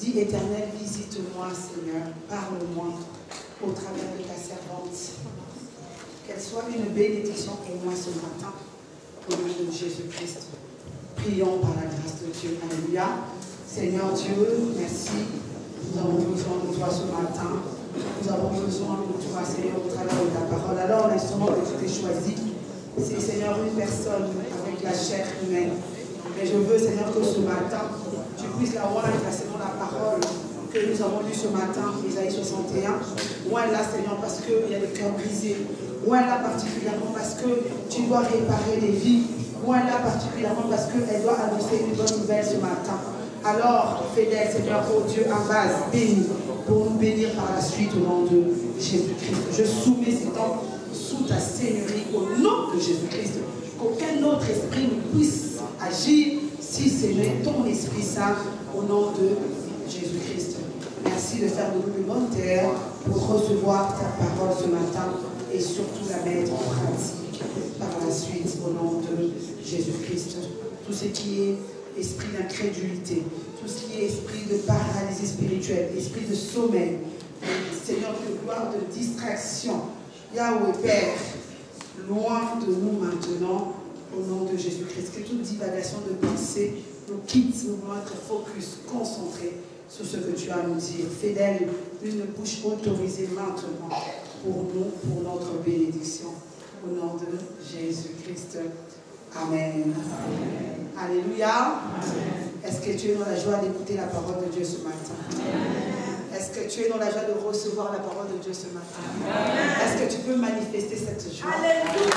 dis, Éternel, visite-moi, Seigneur, parle-moi au travers de ta servante. Qu'elle soit une bénédiction pour moi ce matin, au nom de Jésus-Christ. Prions par la grâce de Dieu. Alléluia. Seigneur Dieu, merci. Nous avons besoin de toi ce matin. Nous avons besoin de toi, Seigneur, au travers de ta parole. Alors, l'instrument que tu t'es choisi, c'est, Seigneur, une personne avec la chair humaine. Mais je veux, Seigneur, que ce matin, tu puisses la voir selon la parole que nous avons lue ce matin, Isaïe 61. Loin là, Seigneur, parce qu'il y a des cœurs brisés. Loin là, particulièrement parce que tu dois réparer les vies. Loin là, particulièrement parce qu'elle doit annoncer une bonne nouvelle ce matin. Alors, fidèle, Seigneur, oh Dieu, en base, bénis, pour nous bénir par la suite au nom de Jésus-Christ. Je soumets ces temps sous ta seigneurie au nom de Jésus-Christ. Qu'aucun autre esprit ne puisse agir si ce n'est ton Esprit Saint au nom de Jésus-Christ. Merci de faire de nous une bonne terre pour recevoir ta parole ce matin et surtout la mettre en pratique par la suite au nom de Jésus-Christ. Tout ce qui est esprit d'incrédulité, tout ce qui est esprit de paralysie spirituelle, esprit de sommeil, Seigneur de gloire, de distraction, Yahweh Père, loin de nous maintenant, au nom de Jésus-Christ. Que toute divagation de pensée nous quitte, nous voulons être focus, concentrés sur ce que tu as à nous dire. Fidèle, une bouche autorisée maintenant pour nous, pour notre bénédiction. Au nom de Jésus-Christ. Amen. Amen. Alléluia. Est-ce que tu es dans la joie d'écouter la parole de Dieu ce matin? Est-ce que tu es dans la joie de recevoir la parole de Dieu ce matin? Est-ce que tu peux manifester cette joie? Alléluia.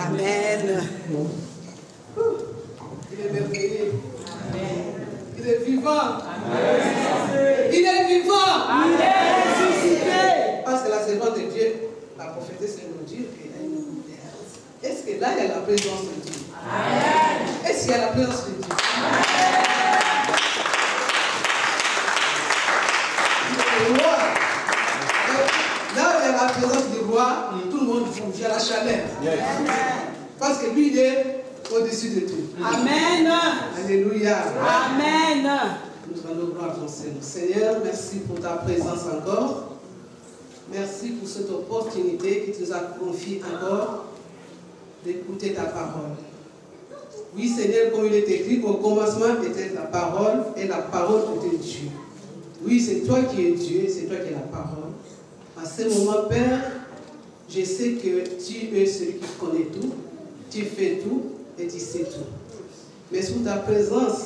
Amen. Il est merveilleux. Il est vivant. Amen. Il est vivant. Amen. Parce que la servante de Dieu, la prophétesse, elle nous dit qu'il y a une lumière. Est-ce que là, il y a la présence de Dieu? Amen. Est-ce qu'il y a la présence de Dieu? Amen. Là où il y a la présence du roi, tout le monde bouge, il y a la chaleur. Yes. Parce que lui, il est au-dessus de tout. Amen. Alléluia. Amen. Nous allons gloire ton Seigneur. Seigneur, merci pour ta présence encore. Merci pour cette opportunité que tu nous as confiée encore d'écouter ta parole. Oui, Seigneur, comme il est écrit, au commencement était la parole et la parole était Dieu. Oui, c'est toi qui es Dieu, c'est toi qui es la parole. À ce moment, Père, je sais que tu es celui qui connaît tout, tu fais tout et tu sais tout. Mais sous ta présence,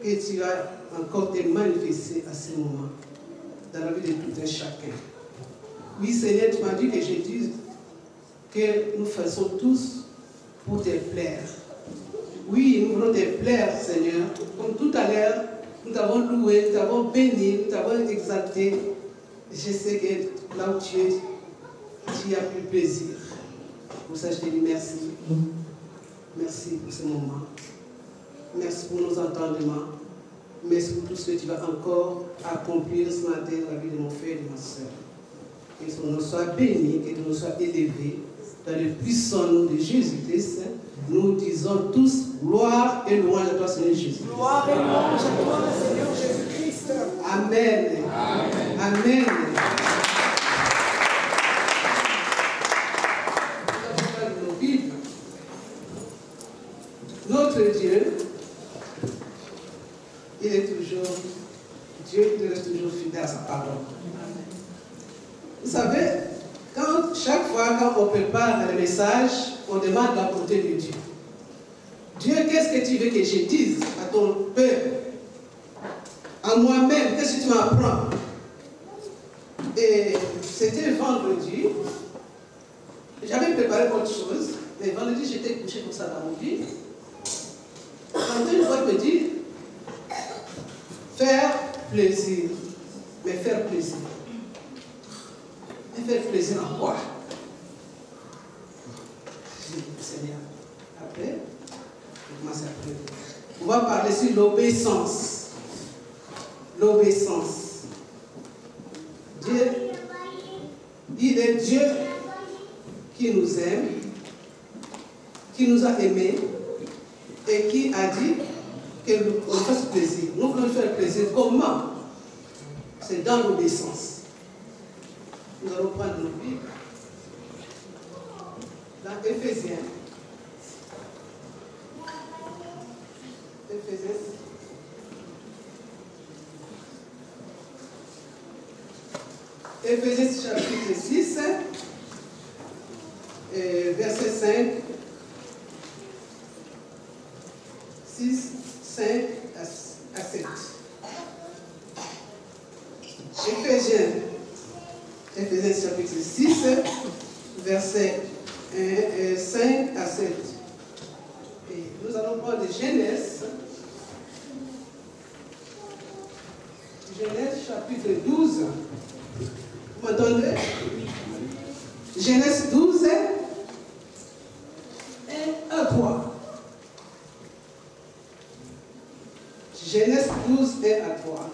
que tu as encore te manifester à ce moment, dans la vie de tout un chacun. Oui, Seigneur, tu m'as dit que je dise que nous faisons tous pour te plaire. Oui, nous voulons te plaire, Seigneur. Comme tout à l'heure, nous t'avons loué, nous t'avons béni, nous t'avons exalté. Je sais que là où tu es, tu as plus plaisir. Pour ça, je te dis merci. Merci pour ce moment. Merci pour nos entendements. Merci pour tout ce que tu vas encore accomplir ce matin dans la vie de mon frère et de ma soeur. Que ton nom soit béni, que ton nom soit élevé. Dans le puissant nom de Jésus-Christ, nous disons tous gloire et louange à toi, Seigneur Jésus. Gloire et louange à toi, Seigneur Jésus-Christ. Amen. Amen. Amen. Notre Dieu, il est toujours Dieu, il reste toujours fidèle à sa parole. Vous savez, chaque fois quand on prépare le message, on demande la volonté de Dieu. Dieu, qu'est-ce que tu veux que je dise à ton peuple? À moi-même, qu'est-ce que tu m'apprends? Et c'était vendredi. J'avais préparé autre chose. Mais vendredi, j'étais couché comme ça dans mon lit. Quand une voix me dit, faire plaisir. Mais faire plaisir. Et faire plaisir à quoi? Je dis, Seigneur, après, on va parler sur l'obéissance. L'obéissance. Dieu, il est Dieu qui nous aime, qui nous a aimés et qui a dit qu'on fasse plaisir. Nous voulons faire plaisir. Comment? C'est dans l'obéissance. Nous allons prendre nos Bibles dans Éphésiens. Éphésiens chapitre 6, verset 5. 6, 5 à 7. Éphésiens chapitre 6, verset 5 à 7. Et nous allons prendre Genèse. Genèse chapitre 12. Vous m'entendez? Genèse 12, 1 à 3. Genèse 12, 1 à 3.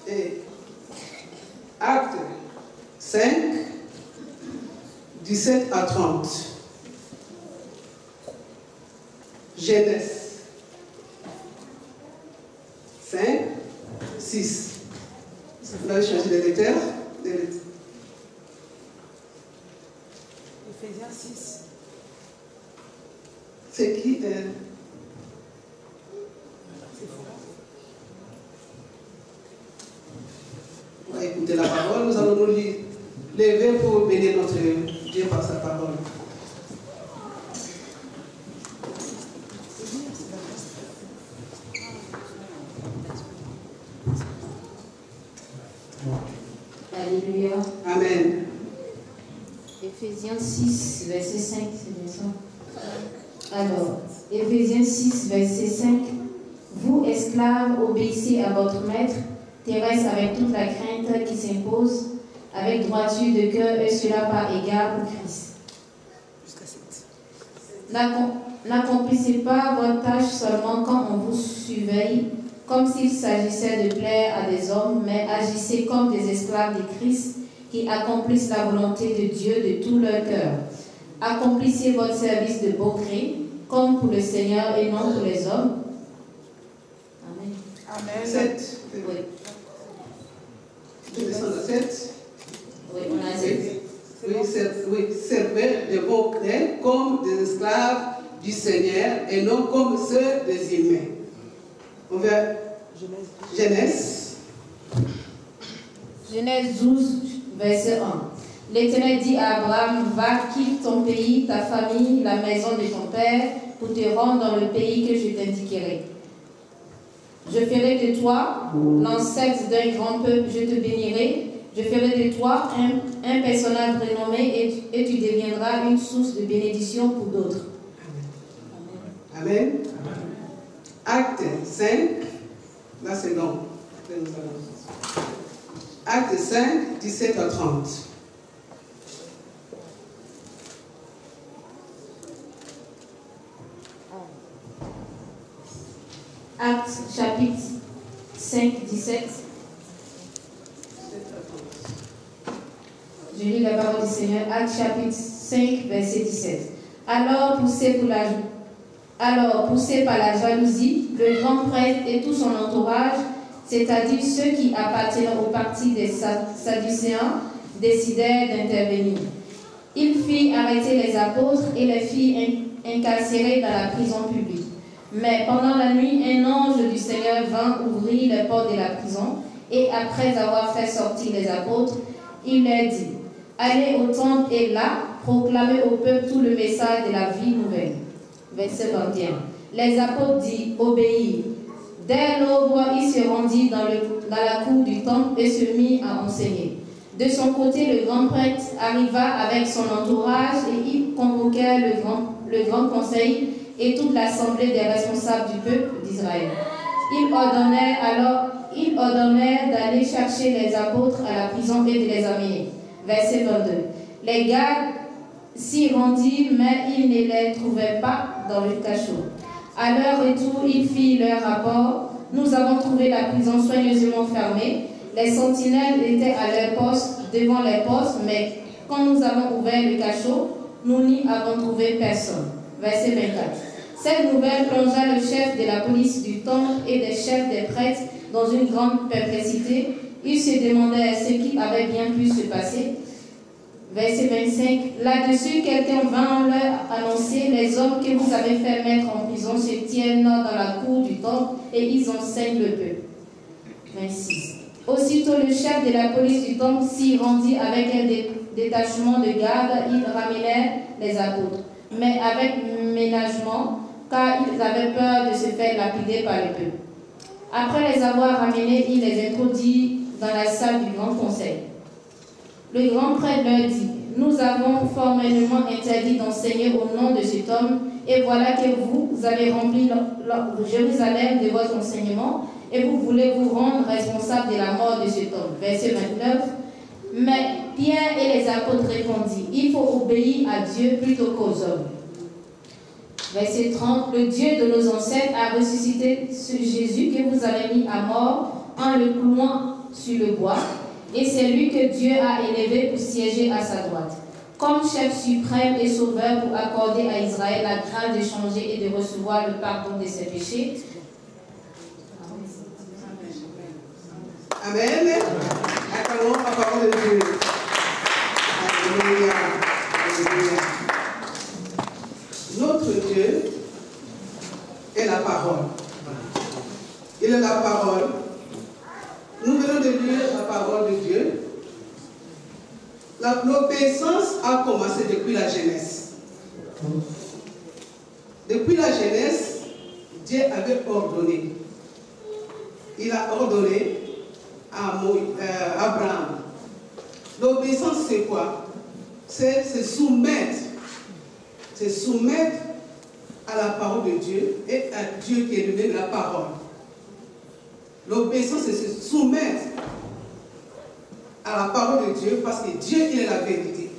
Et Actes 5, 17 à 30. Genèse 5, 6. Vous avez changé les lecteurs? Éphésiens 6. C'est qui? On va écouter la parole. Nous allons nous lever pour bénir notre Dieu par sa parole. Alléluia. Amen. Éphésiens 6, verset 5, c'est bien ça? Alors, Éphésiens 6, verset 5. Vous, esclaves, obéissez à votre maître, terrestre avec toute la crainte qui s'impose, avec droiture de cœur, et cela par égard pour Christ. Jusqu'à 7. N'accomplissez pas votre tâche seulement quand on vous surveille, comme s'il s'agissait de plaire à des hommes, mais agissez comme des esclaves de Christ qui accomplissent la volonté de Dieu de tout leur cœur. Accomplissez votre service de bon gré, comme pour le Seigneur et non pour les hommes. Amen. Amen. 7. Oui. Je descends à 7. Oui, on a 7. Oui, servez de bon gré comme des esclaves du Seigneur et non comme ceux des humains. On va Genèse 12, verset 1. L'Éternel dit à Abraham, va, quitte ton pays, ta famille, la maison de ton père, pour te rendre dans le pays que je t'indiquerai. Je ferai de toi l'ancêtre d'un grand peuple, je te bénirai, je ferai de toi un personnage renommé et tu deviendras une source de bénédiction pour d'autres. Amen. Amen. Acte 5, là c'est long. Acte 5, 17 à 30. Acte chapitre 5, 17. Je lis la parole du Seigneur. Acte chapitre 5, verset 17. Alors, poussé par la jalousie, le grand prêtre et tout son entourage, c'est-à-dire ceux qui appartenaient au parti des Sadducéens, décidèrent d'intervenir. Ils firent arrêter les apôtres et les firent incarcérer dans la prison publique. Mais pendant la nuit, un ange du Seigneur vint ouvrir les portes de la prison et après avoir fait sortir les apôtres, il leur dit, allez au temple et là, proclamez au peuple tout le message de la vie nouvelle. Verset 21. Les apôtres disent, obéir. Dès l'aube, il se rendit dans la cour du temple et se mit à enseigner. De son côté, le grand prêtre arriva avec son entourage et il convoqua le grand conseil et toute l'assemblée des responsables du peuple d'Israël. Il ordonnait alors ils ordonnèrent d'aller chercher les apôtres à la prison et de les amener. Verset 22. Les gardes s'y rendirent, mais ils ne les trouvaient pas dans le cachot. À leur retour, ils firent leur rapport. Nous avons trouvé la prison soigneusement fermée. Les sentinelles étaient à leur poste, devant les postes, mais quand nous avons ouvert le cachot, nous n'y avons trouvé personne. Verset 24. Cette nouvelle plongea le chef de la police du temple et des chefs des prêtres dans une grande perplexité. Ils se demandaient ce qui avait bien pu se passer. Verset 25. Là-dessus, quelqu'un vint leur annoncer: les hommes que vous avez fait mettre en prison se tiennent dans la cour du temple et ils enseignent le peuple. 26. Aussitôt, le chef de la police du temple s'y rendit avec un détachement de garde. Ils ramenèrent les apôtres, mais avec ménagement, car ils avaient peur de se faire lapider par le peuple. Après les avoir ramenés, il les introduit dans la salle du grand conseil. Le grand prêtre leur dit: nous avons formellement interdit d'enseigner au nom de cet homme, et voilà que vous avez rempli Jérusalem de votre enseignement, et vous voulez vous rendre responsable de la mort de cet homme. Verset 29. Mais Pierre et les apôtres répondirent: il faut obéir à Dieu plutôt qu'aux hommes. Verset 30. Le Dieu de nos ancêtres a ressuscité ce Jésus que vous avez mis à mort en le clouant sur le bois, et c'est lui que Dieu a élevé pour siéger à sa droite, comme chef suprême et sauveur, pour accorder à Israël la grâce de changer et de recevoir le pardon de ses péchés. Amen. Acclamons la parole de Dieu. Alléluia. Alléluia. Notre Dieu est la parole. Il est la parole. Nous venons de lire la parole de Dieu. L'obéissance a commencé depuis la Genèse. Depuis la Genèse, Dieu avait ordonné. Il a ordonné à Abraham. L'obéissance, c'est quoi? C'est se soumettre. C'est soumettre à la parole de Dieu et à Dieu qui est lui-même la parole. L'obéissance, c'est se soumettre à la parole de Dieu, parce que Dieu, il est la vérité.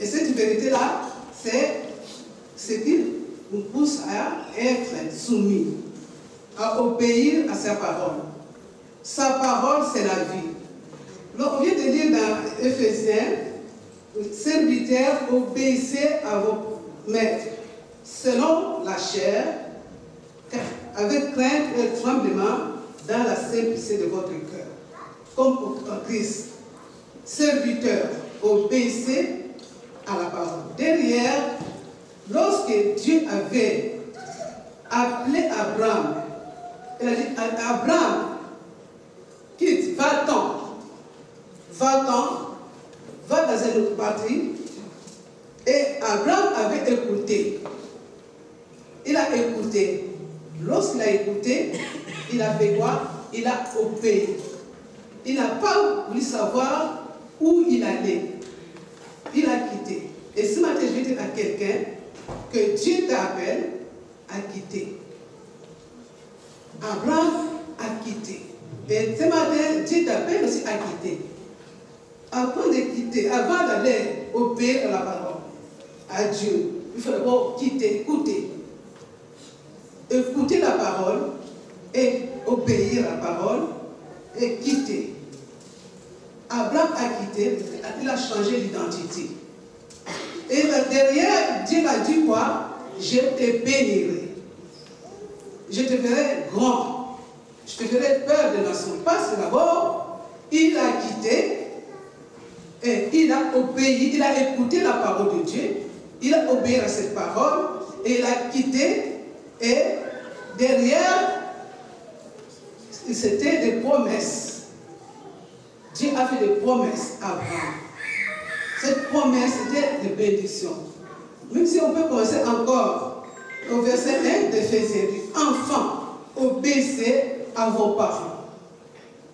Et cette vérité-là, c'est ce qui nous pousse à être soumis, à obéir à sa parole. Sa parole, c'est la vie. Donc, on vient de lire dans Éphésiens: serviteurs, obéissez à vos maîtres, selon la chair, avec crainte et tremblement, dans la simplicité de votre cœur, comme au Christ. Serviteurs, obéissez à la parole. Derrière, lorsque Dieu avait appelé Abraham, il a dit: Abraham, quitte, va-t'en, va dans une autre patrie. Et Abraham avait écouté. Il a écouté. Lorsqu'il a écouté, il a fait quoi? Il a obéi. Il n'a pas voulu savoir où il allait. Il a quitté. Et ce matin, je vais dire à quelqu'un que Dieu t'appelle à quitter. Abraham a quitté. Et ce matin, Dieu t'appelle aussi à quitter. Avant de quitter, avant d'aller obéir à la parole, à Dieu, il faut d'abord quitter, écouter. Écouter la parole et obéir à la parole et quitter. Abraham a quitté, il a changé d'identité. Et derrière, Dieu a dit quoi? Je te bénirai. Je te ferai grand. Je te ferai peur de nations. Parce que d'abord, il a quitté et il a obéi, il a écouté la parole de Dieu, il a obéi à cette parole et il a quitté. Et derrière, c'était des promesses. Dieu a fait des promesses à Abraham. Cette promesse était de bénédiction. Même si on peut commencer encore au verset 1 d'Éphésiens: enfants, obéissez à vos parents.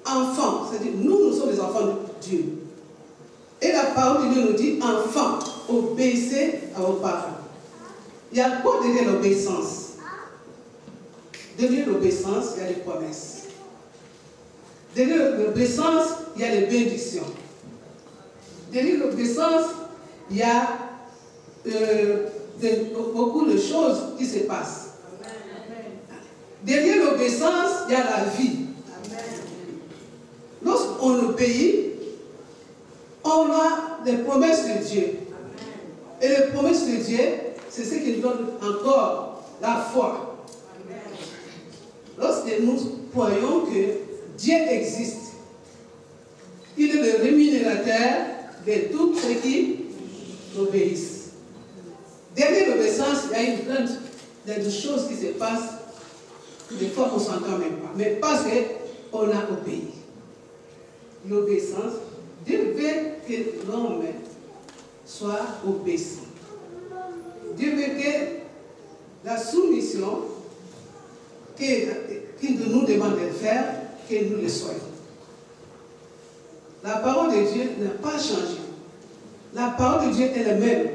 Enfants, c'est-à-dire nous sommes les enfants de Dieu. Et la parole de Dieu nous dit: enfants, obéissez à vos parents. Il y a quoi derrière l'obéissance? Derrière l'obéissance, il y a des promesses. Derrière l'obéissance, il y a les bénédictions. Derrière l'obéissance, il y a beaucoup de choses qui se passent. Derrière l'obéissance, il y a la vie. Lorsqu'on obéit, on a les promesses de Dieu. Et les promesses de Dieu, c'est ce qui nous donne encore la foi. Lorsque nous croyons que Dieu existe, il est le rémunérateur de tous ceux qui obéissent. Derrière l'obéissance, il y a une plainte de choses qui se passent. Des fois, on ne s'entend même pas. Mais parce qu'on a obéi. L'obéissance, Dieu veut que l'homme soit obéissant. Dieu veut que la soumission qu'il nous demande de faire, que nous le soyons. La parole de Dieu n'a pas changé. La parole de Dieu est la même.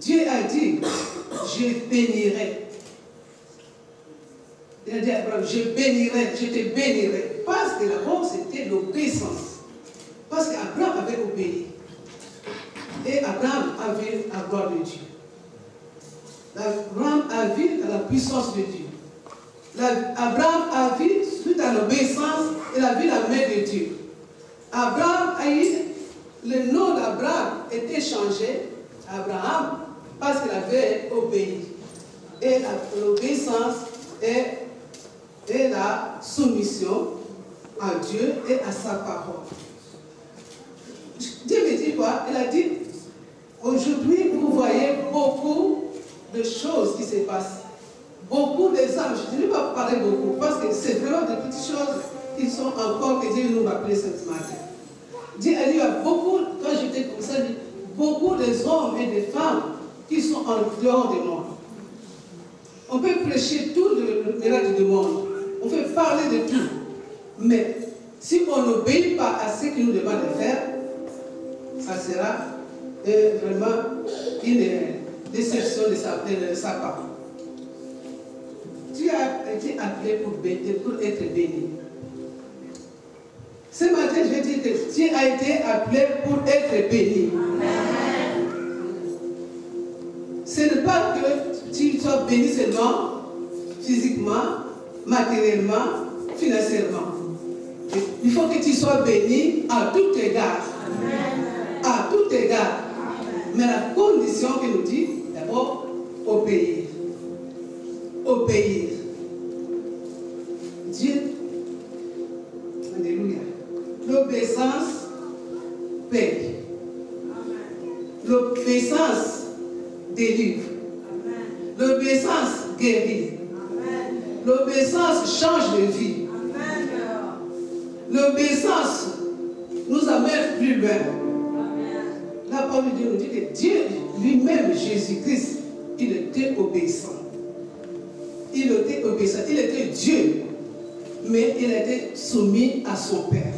Dieu a dit, je bénirai. Il a dit à Abraham, je te bénirai. Parce que d'abord, c'était l'obéissance. Parce qu'Abraham avait obéi. Et Abraham a vu la gloire de Dieu. Abraham a vu la puissance de Dieu. Abraham a vu, suite à l'obéissance, il a vu la main de Dieu. Abraham a eu, le nom d'Abraham était changé à Abraham parce qu'il avait obéi. Et l'obéissance est la soumission à Dieu et à sa parole. Dieu me dit quoi? Il a dit, aujourd'hui vous voyez beaucoup de choses qui se passent. Beaucoup d'exemples. Je ne vais pas parler beaucoup parce que c'est vraiment des petites choses qui sont encore que Dieu nous rappelle ce matin. Dieu a dit, il y a beaucoup, quand j'étais comme ça, beaucoup d'hommes et des femmes qui sont en dehors du monde. On peut prêcher tout le miracle du monde. On peut parler de tout. Mais si on n'obéit pas à ce qu'il nous demande de faire, ça sera vraiment une déception de sa part. Tu as été appelé pour être béni. Ce matin, je vais dire que tu as été appelé pour être béni. Amen. Ce n'est pas que tu sois béni seulement physiquement, matériellement, financièrement. Il faut que tu sois béni à tout égard. Amen. À tout égard. Amen. Mais la condition qu'il nous dit, d'abord, obéir. Obéir. Dieu, alléluia. L'obéissance paye. L'obéissance délivre. L'obéissance guérit. L'obéissance change de vie. L'obéissance nous amène plus loin. La parole de Dieu nous dit que Dieu lui-même, Jésus-Christ, il était obéissant. Il était obéissant. Il était Dieu, mais il était soumis à son Père.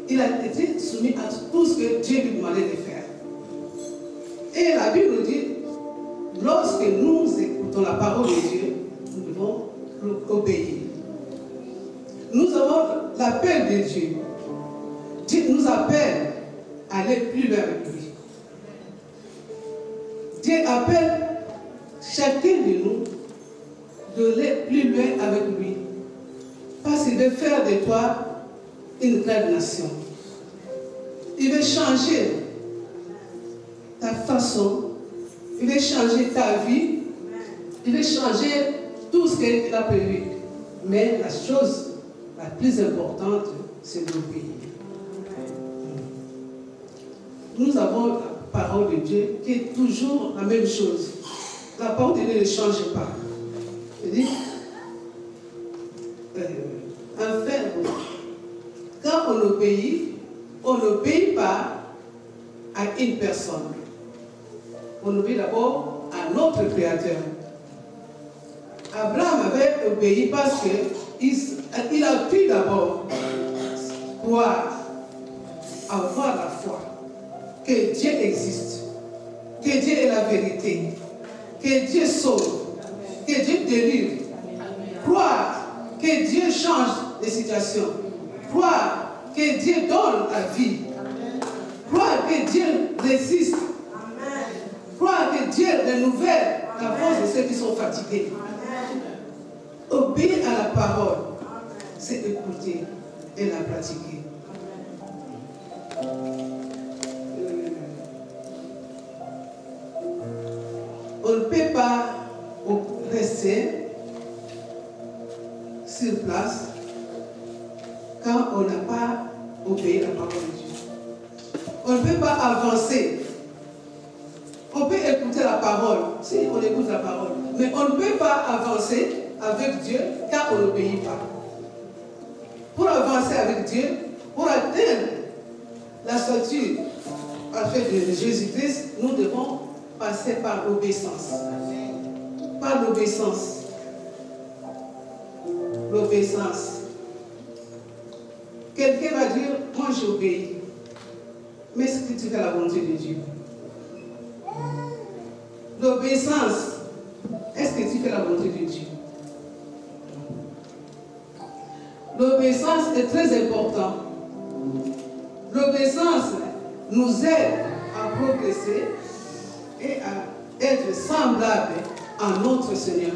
Il a été soumis à tout ce que Dieu lui demandait de faire. Et la Bible nous dit, lorsque nous écoutons la parole de Dieu, nous devons obéir. Nous avons l'appel de Dieu. Dieu nous appelle à aller plus loin avec lui. Dieu appelle chacun de nous d'aller plus loin avec lui. Parce qu'il veut faire de toi une grande nation. Il veut changer ta façon. Il veut changer ta vie. Il veut changer tout ce qu'il a prévu. Mais la chose la plus importante, c'est d'obéir. Nous avons la parole de Dieu qui est toujours la même chose. La parole de Dieu ne change pas. C'est-à-dire, enfin, quand on n'obéit pas à une personne. On obéit d'abord à notre Créateur. Abraham avait obéi parce qu'il a pu d'abord croire, avoir la foi que Dieu existe, que Dieu est la vérité, que Dieu sauve, que Dieu délivre. Croire que Dieu change les situations. Croire que Dieu donne la vie. Croire que Dieu résiste. Croire que Dieu renouvelle la force de ceux qui sont fatigués. Obéir à la parole, c'est écouter et la pratiquer. On ne peut pas rester sur place quand on n'a pas obéi à la parole de Dieu. On ne peut pas avancer. On peut écouter la parole, si on écoute la parole, mais on ne peut pas avancer avec Dieu quand on n'obéit pas. Pour avancer avec Dieu, pour atteindre la stature parfaite de Jésus-Christ, nous devons passer par l'obéissance. Par l'obéissance. L'obéissance. Quelqu'un va dire, moi j'obéis. Mais est-ce que tu fais la volonté de Dieu? L'obéissance, est-ce que tu fais la volonté de Dieu? L'obéissance est très importante. L'obéissance nous aide à progresser et à être semblable à notre Seigneur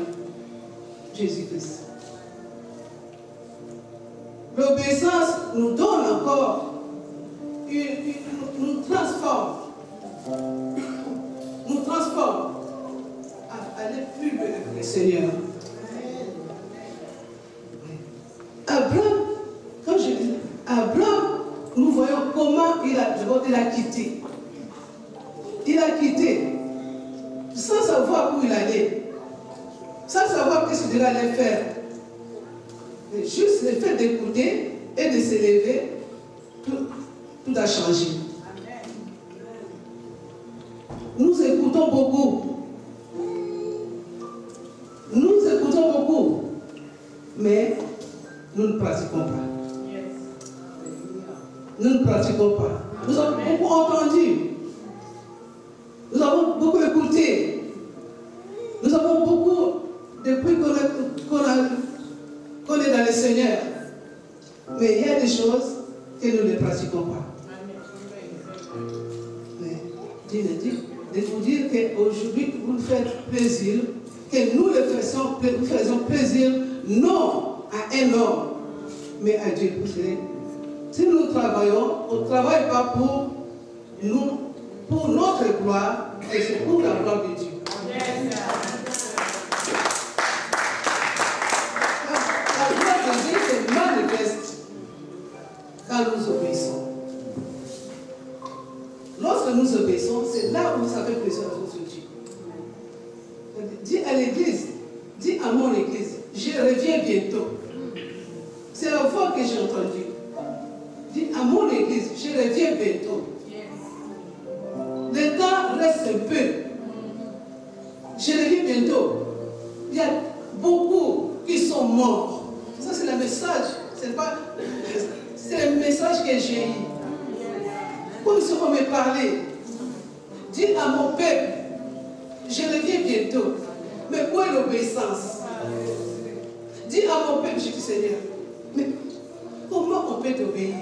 Jésus-Christ. L'obéissance nous donne encore, nous transforme à aller plus loin avec le Seigneur. Abraham, quand je dis Abraham, nous voyons comment il a quitté. Il a quitté sans savoir où il allait, sans savoir ce qu'il allait faire. Mais juste le fait d'écouter et de se lever, tout a changé. Nous écoutons beaucoup. Nous écoutons beaucoup. Mais nous ne pratiquons pas. Nous ne pratiquons pas. Nous avons beaucoup entendu. Nous avons beaucoup écouté. Nous avons beaucoup, depuis qu'on est dans le Seigneur. Mais il y a des choses que nous ne pratiquons pas. Mais Dieu nous dit de vous dire qu'aujourd'hui, vous faites plaisir, que nous faisons plaisir, non à un homme, mais à Dieu. Si nous travaillons, on ne travaille pas pour nous, pour notre gloire, et c'est pour la gloire de Dieu. La gloire de Dieu se manifeste quand nous obéissons. Lorsque nous obéissons, c'est là où ça fait plaisir à notre Dieu. Dis à l'église, dis à mon église, je reviens bientôt. C'est la voix que j'ai entendue. Dis à mon église, je reviens bientôt. Le temps reste un peu. Je reviens bientôt. Il y a beaucoup qui sont morts. Ça, c'est le message. C'est le message que j'ai eu. Comme si on me parlait. Dis à mon peuple, je reviens bientôt. Mais où est l'obéissance? Dis à mon peuple, je dis Seigneur, mais comment on peut t'obéir?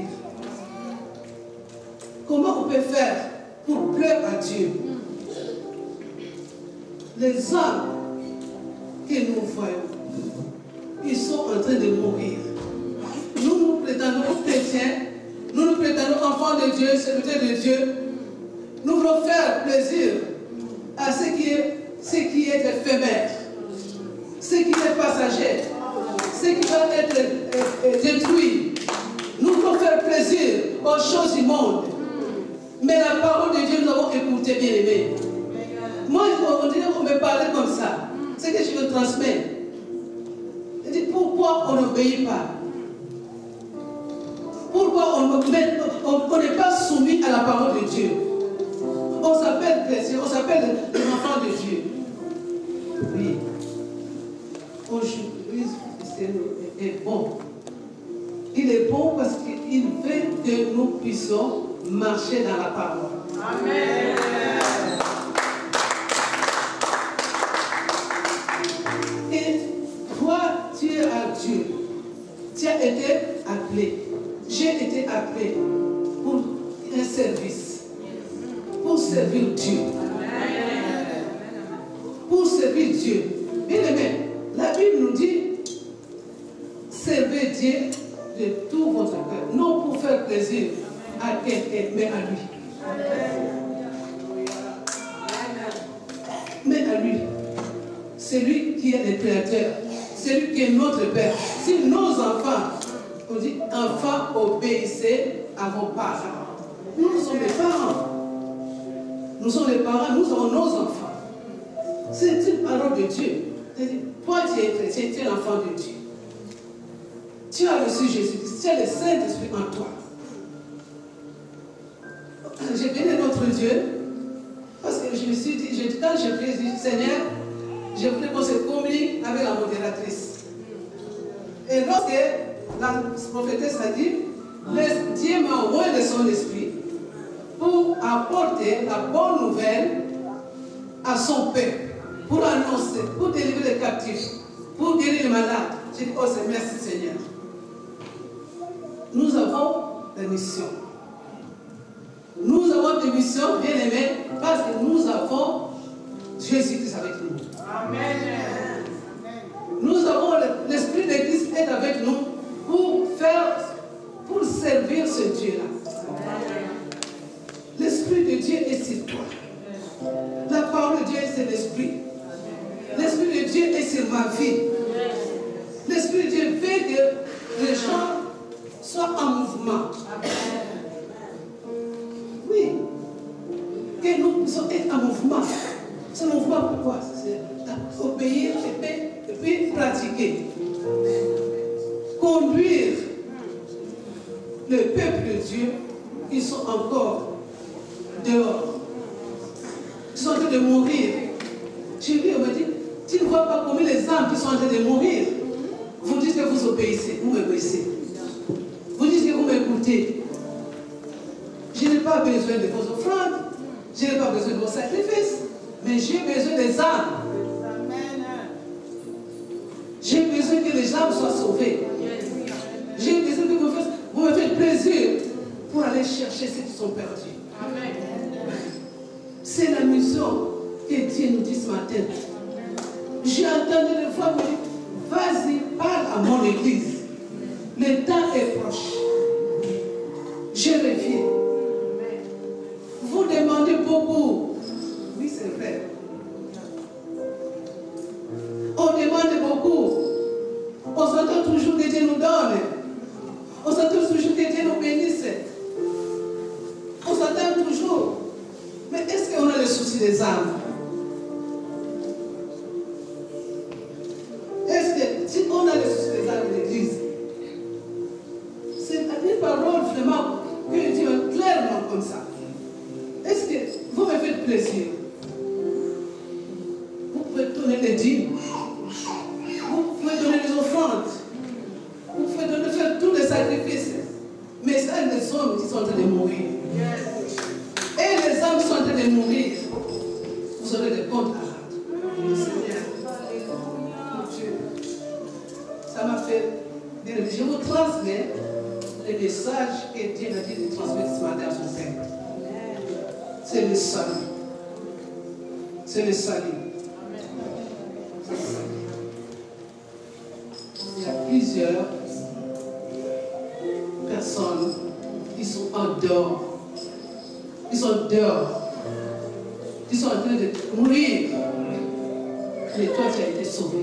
Comment on peut faire pour plaire à Dieu? Les hommes que nous voyons, ils sont en train de mourir. Nous prétendons chrétiens, nous prétendons enfants de Dieu, serviteurs de Dieu. Nous voulons faire plaisir à ce qui est éphémère, ce qui est passager, ce qui va être détruit. Nous voulons faire plaisir aux choses du monde. Mais la parole de Dieu, nous avons écouté, bien aimé. Moi, on dirait qu'on me parlait comme ça. C'est que je le transmets. Je dis, pourquoi on n'obéit pas? Pourquoi on n'est pas soumis à la parole de Dieu? On s'appelle chrétien, on s'appelle les enfants de Dieu. Oui. Aujourd'hui, le est bon. Il est bon parce qu'il veut que nous puissions marcher dans la parole. Amen. Et toi, tu es à Dieu. Tu as été appelé. appelé pour un service, pour servir Dieu. Pour servir Dieu. Bien aimé, la Bible nous dit, servez Dieu de tout votre cœur, non pour faire plaisir à quelqu'un, mais à lui. Mais à lui. C'est lui qui est le créateur. C'est lui qui est notre Père. Si nos enfants, on dit, enfants, obéissez à vos parents. Nous sommes les parents. Nous sommes les parents, nous sommes nos enfants. C'est une parole de Dieu. Toi, tu es chrétien, tu es l'enfant de Dieu. Tu as reçu Jésus-Christ, tu as le Saint-Esprit en toi. J'ai béni notre Dieu, parce que je me suis dit, quand j'ai prié, j'ai dit, Seigneur, je voulais qu'on se communique avec la modératrice. Et lorsque la prophétesse a dit, Dieu m'a envoyé de son esprit pour apporter la bonne nouvelle à son peuple, pour annoncer, pour délivrer les captifs, pour guérir les malades. J'ai dit, oh merci Seigneur. Nous avons des missions. Nous avons des missions, bien aimés, parce que nous avons Jésus-Christ avec nous. Amen. Nous avons l'Esprit de Christ est avec nous pour servir ce Dieu-là. L'Esprit de Dieu est sur toi. La parole de Dieu c'est l'Esprit. L'Esprit de Dieu est sur ma vie. L'Esprit de Dieu veut que les gens soient en mouvement. Oui. Que nous puissions être en mouvement. Ce mouvement, pourquoi? C'est obéir et puis pratiquer. Conduire le peuple de Dieu, ils sont encore dehors. Ils sont en train de mourir. J'ai vu, on m'a dit, tu ne vois pas combien les âmes qui sont en train de mourir. Vous dites que vous obéissez, vous m'obéissez. Vous dites que vous m'écoutez. Je n'ai pas besoin de vos offrandes, je n'ai pas besoin de vos sacrifices, mais j'ai besoin des âmes. J'ai besoin que les âmes soient sauvées. J'ai besoin que vous me faites plaisir pour aller chercher ceux qui sont perdus. C'est la mission que Dieu nous dit ce matin. J'ai entendu des fois me dire, vas-y, parle à mon église. Le temps est proche. Je reviens. Vous demandez beaucoup. Oui, c'est vrai. On demande beaucoup. On s'entend toujours que Dieu nous donne. On s'entend toujours que Dieu nous bénisse. On s'entend toujours. Mais est-ce qu'on a le souci des âmes? Est-ce que si on a le souci des âmes de l'église, c'est une parole vraiment que Dieu clairement comme ça. Est-ce que vous me faites plaisir? Vous pouvez donner les dîmes. Vous pouvez donner les offrandes. Vous pouvez faire tous les sacrifices. Mais c'est des hommes qui sont en train de mourir. Et les âmes qui sont en train de mourir. Vous aurez des comptes à rendre. Seigneur, mon Dieu, ça m'a fait. Je vous transmets les messages que Dieu m'a dit de transmettre ce matin à son Père. C'est le salut. C'est le salut. Il y a plusieurs personnes qui sont en dehors. Ils sont dehors. Ils sont en train de mourir. Mais toi, tu as été sauvé.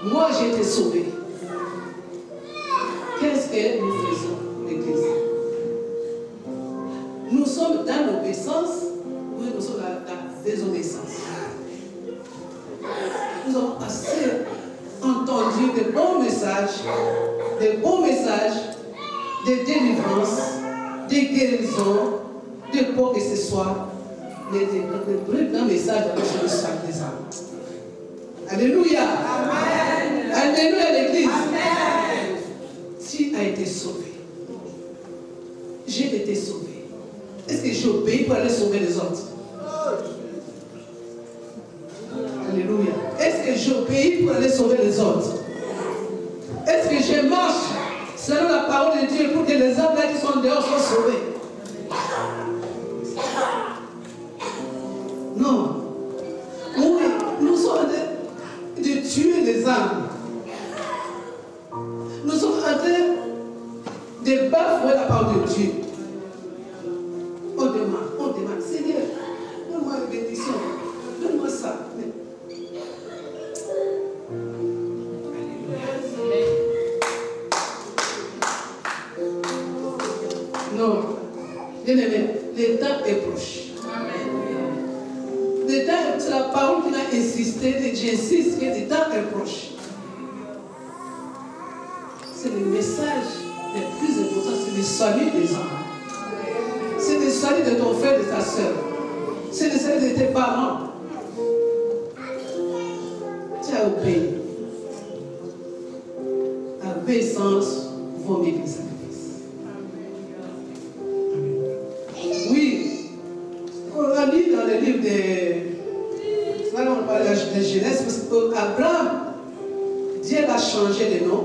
Moi, j'ai été sauvé. Qu'est-ce que nous faisons, l'Église? Nous sommes dans l'obéissance ou nous sommes dans la désobéissance? Nous avons assez entendu de bons messages, de délivrance, de guérison, de quoi que ce soit, les grands messages de la chaque des âmes. Alléluia. Amen. Alléluia l'Église. Amen. Tu as été sauvé. J'ai été sauvé. Est-ce que j'obéis pour aller sauver les autres? Alléluia. Est-ce que j'obéis pour aller sauver les autres? Est-ce que je marche selon la parole de Dieu pour que les âmes là qui sont dehors soient sauvées. Non. Oui, nous sommes en train de tuer les âmes. Nous sommes en train de bafouer la parole de Dieu. On demande, Seigneur, donne-moi une bénédiction, donne-moi ça. Non, bien aimé, le temps est proche. Le temps, c'est la parole qui a insisté, j'insiste que le temps est proche. C'est le message le plus important, c'est le salut des âmes. C'est le salut de ton frère et de ta soeur. C'est le salut de tes parents. Tu as obéi. L'obéissance vaut mieux que le sacrifice. Oui, on a lu dans le livre de... Là, on parle de Genèse, parce qu'Abraham, Dieu l'a changé de nom.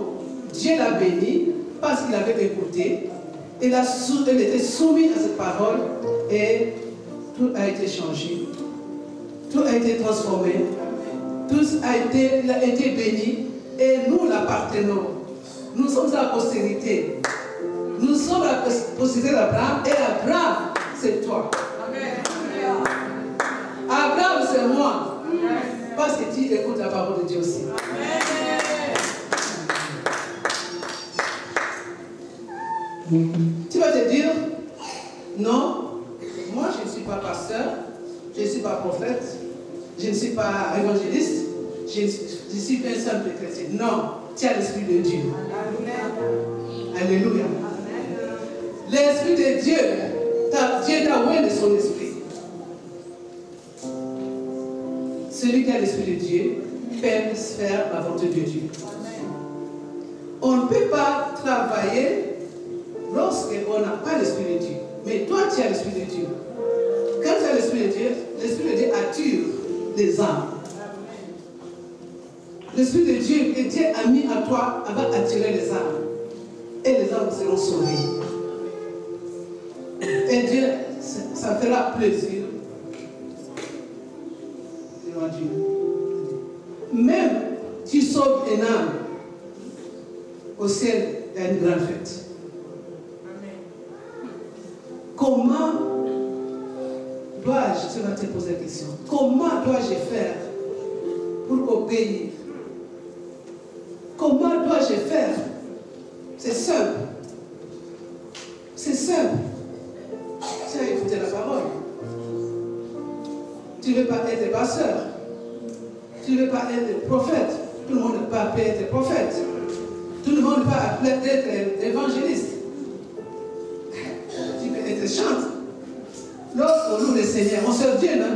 Dieu l'a béni parce qu'il avait écouté. Il était soumis à cette parole et tout a été changé. Tout a été transformé. Il a été béni et nous l'appartenons. Nous sommes la postérité. Nous sommes la postérité d'Abraham et Abraham, c'est toi. Amen. Abraham, c'est moi. Amen. Parce que tu écoutes la parole de Dieu aussi. Amen. Tu vas te dire, non, moi je ne suis pas pasteur, je ne suis pas prophète, je ne suis pas évangéliste, je suis un simple chrétien. Non, tu as l'Esprit de Dieu. Alléluia. L'Esprit de Dieu, Dieu t'a ouvert de son esprit. Celui qui a l'Esprit de Dieu peut faire la volonté de Dieu. On ne peut pas travailler lorsqu'on n'a pas l'Esprit de Dieu. Mais toi, tu as l'Esprit de Dieu. Quand tu as l'Esprit de Dieu attire les âmes. L'Esprit de Dieu que Dieu a mis à toi va attirer les âmes. Et les âmes seront sauvées. Et Dieu, ça fera plaisir devant Dieu. Même tu sauves une âme, au ciel, il y a une grande fête. Comment dois-je, tu vas te poser la question, comment dois-je faire pour obéir? Comment dois-je faire? C'est simple. C'est simple. Tu as écouté la parole. Tu ne veux pas être pasteur. Tu ne veux pas être prophète. Tout le monde ne peut pas être prophète. Tout le monde ne peut pas être évangéliste. Tu peux être chante. Lorsqu'on loue le Seigneur, on sert Dieu, non?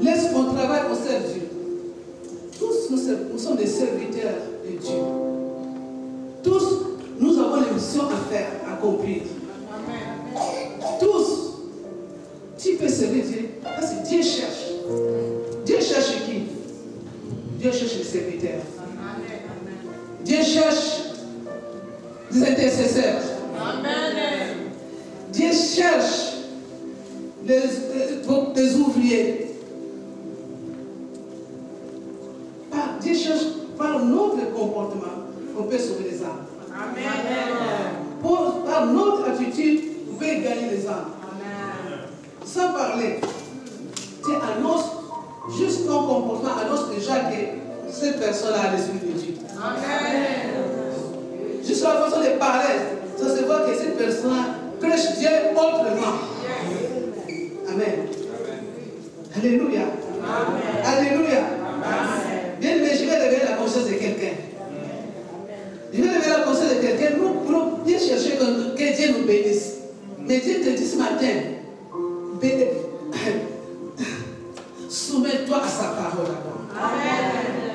Laisse-moi travailler, on sert Dieu. Tous nous sommes des serviteurs de Dieu. Tous, nous avons une mission à faire, à accomplir. Tous, tu peux servir Dieu. Parce que Dieu cherche. Dieu cherche qui? Dieu cherche les serviteurs. Dieu cherche des intercesseurs. Dieu cherche des ouvriers. Dieu cherche par notre comportement, on peut sauver les âmes. Par notre attitude, on peut gagner les âmes. Sans parler, tu annonces, juste ton comportement annonce déjà que cette personne a l'Esprit de Dieu. Juste la façon de parler, ça se voit que cette personne prêche Dieu autrement. Amen. Alléluia. Alléluia. Bien aimé, je vais révéler la conscience de quelqu'un. Je vais révéler la conscience de quelqu'un. Nous voulons bien chercher que Dieu nous bénisse. Mais Dieu te dit ce matin, soumets-toi à sa parole d'abord.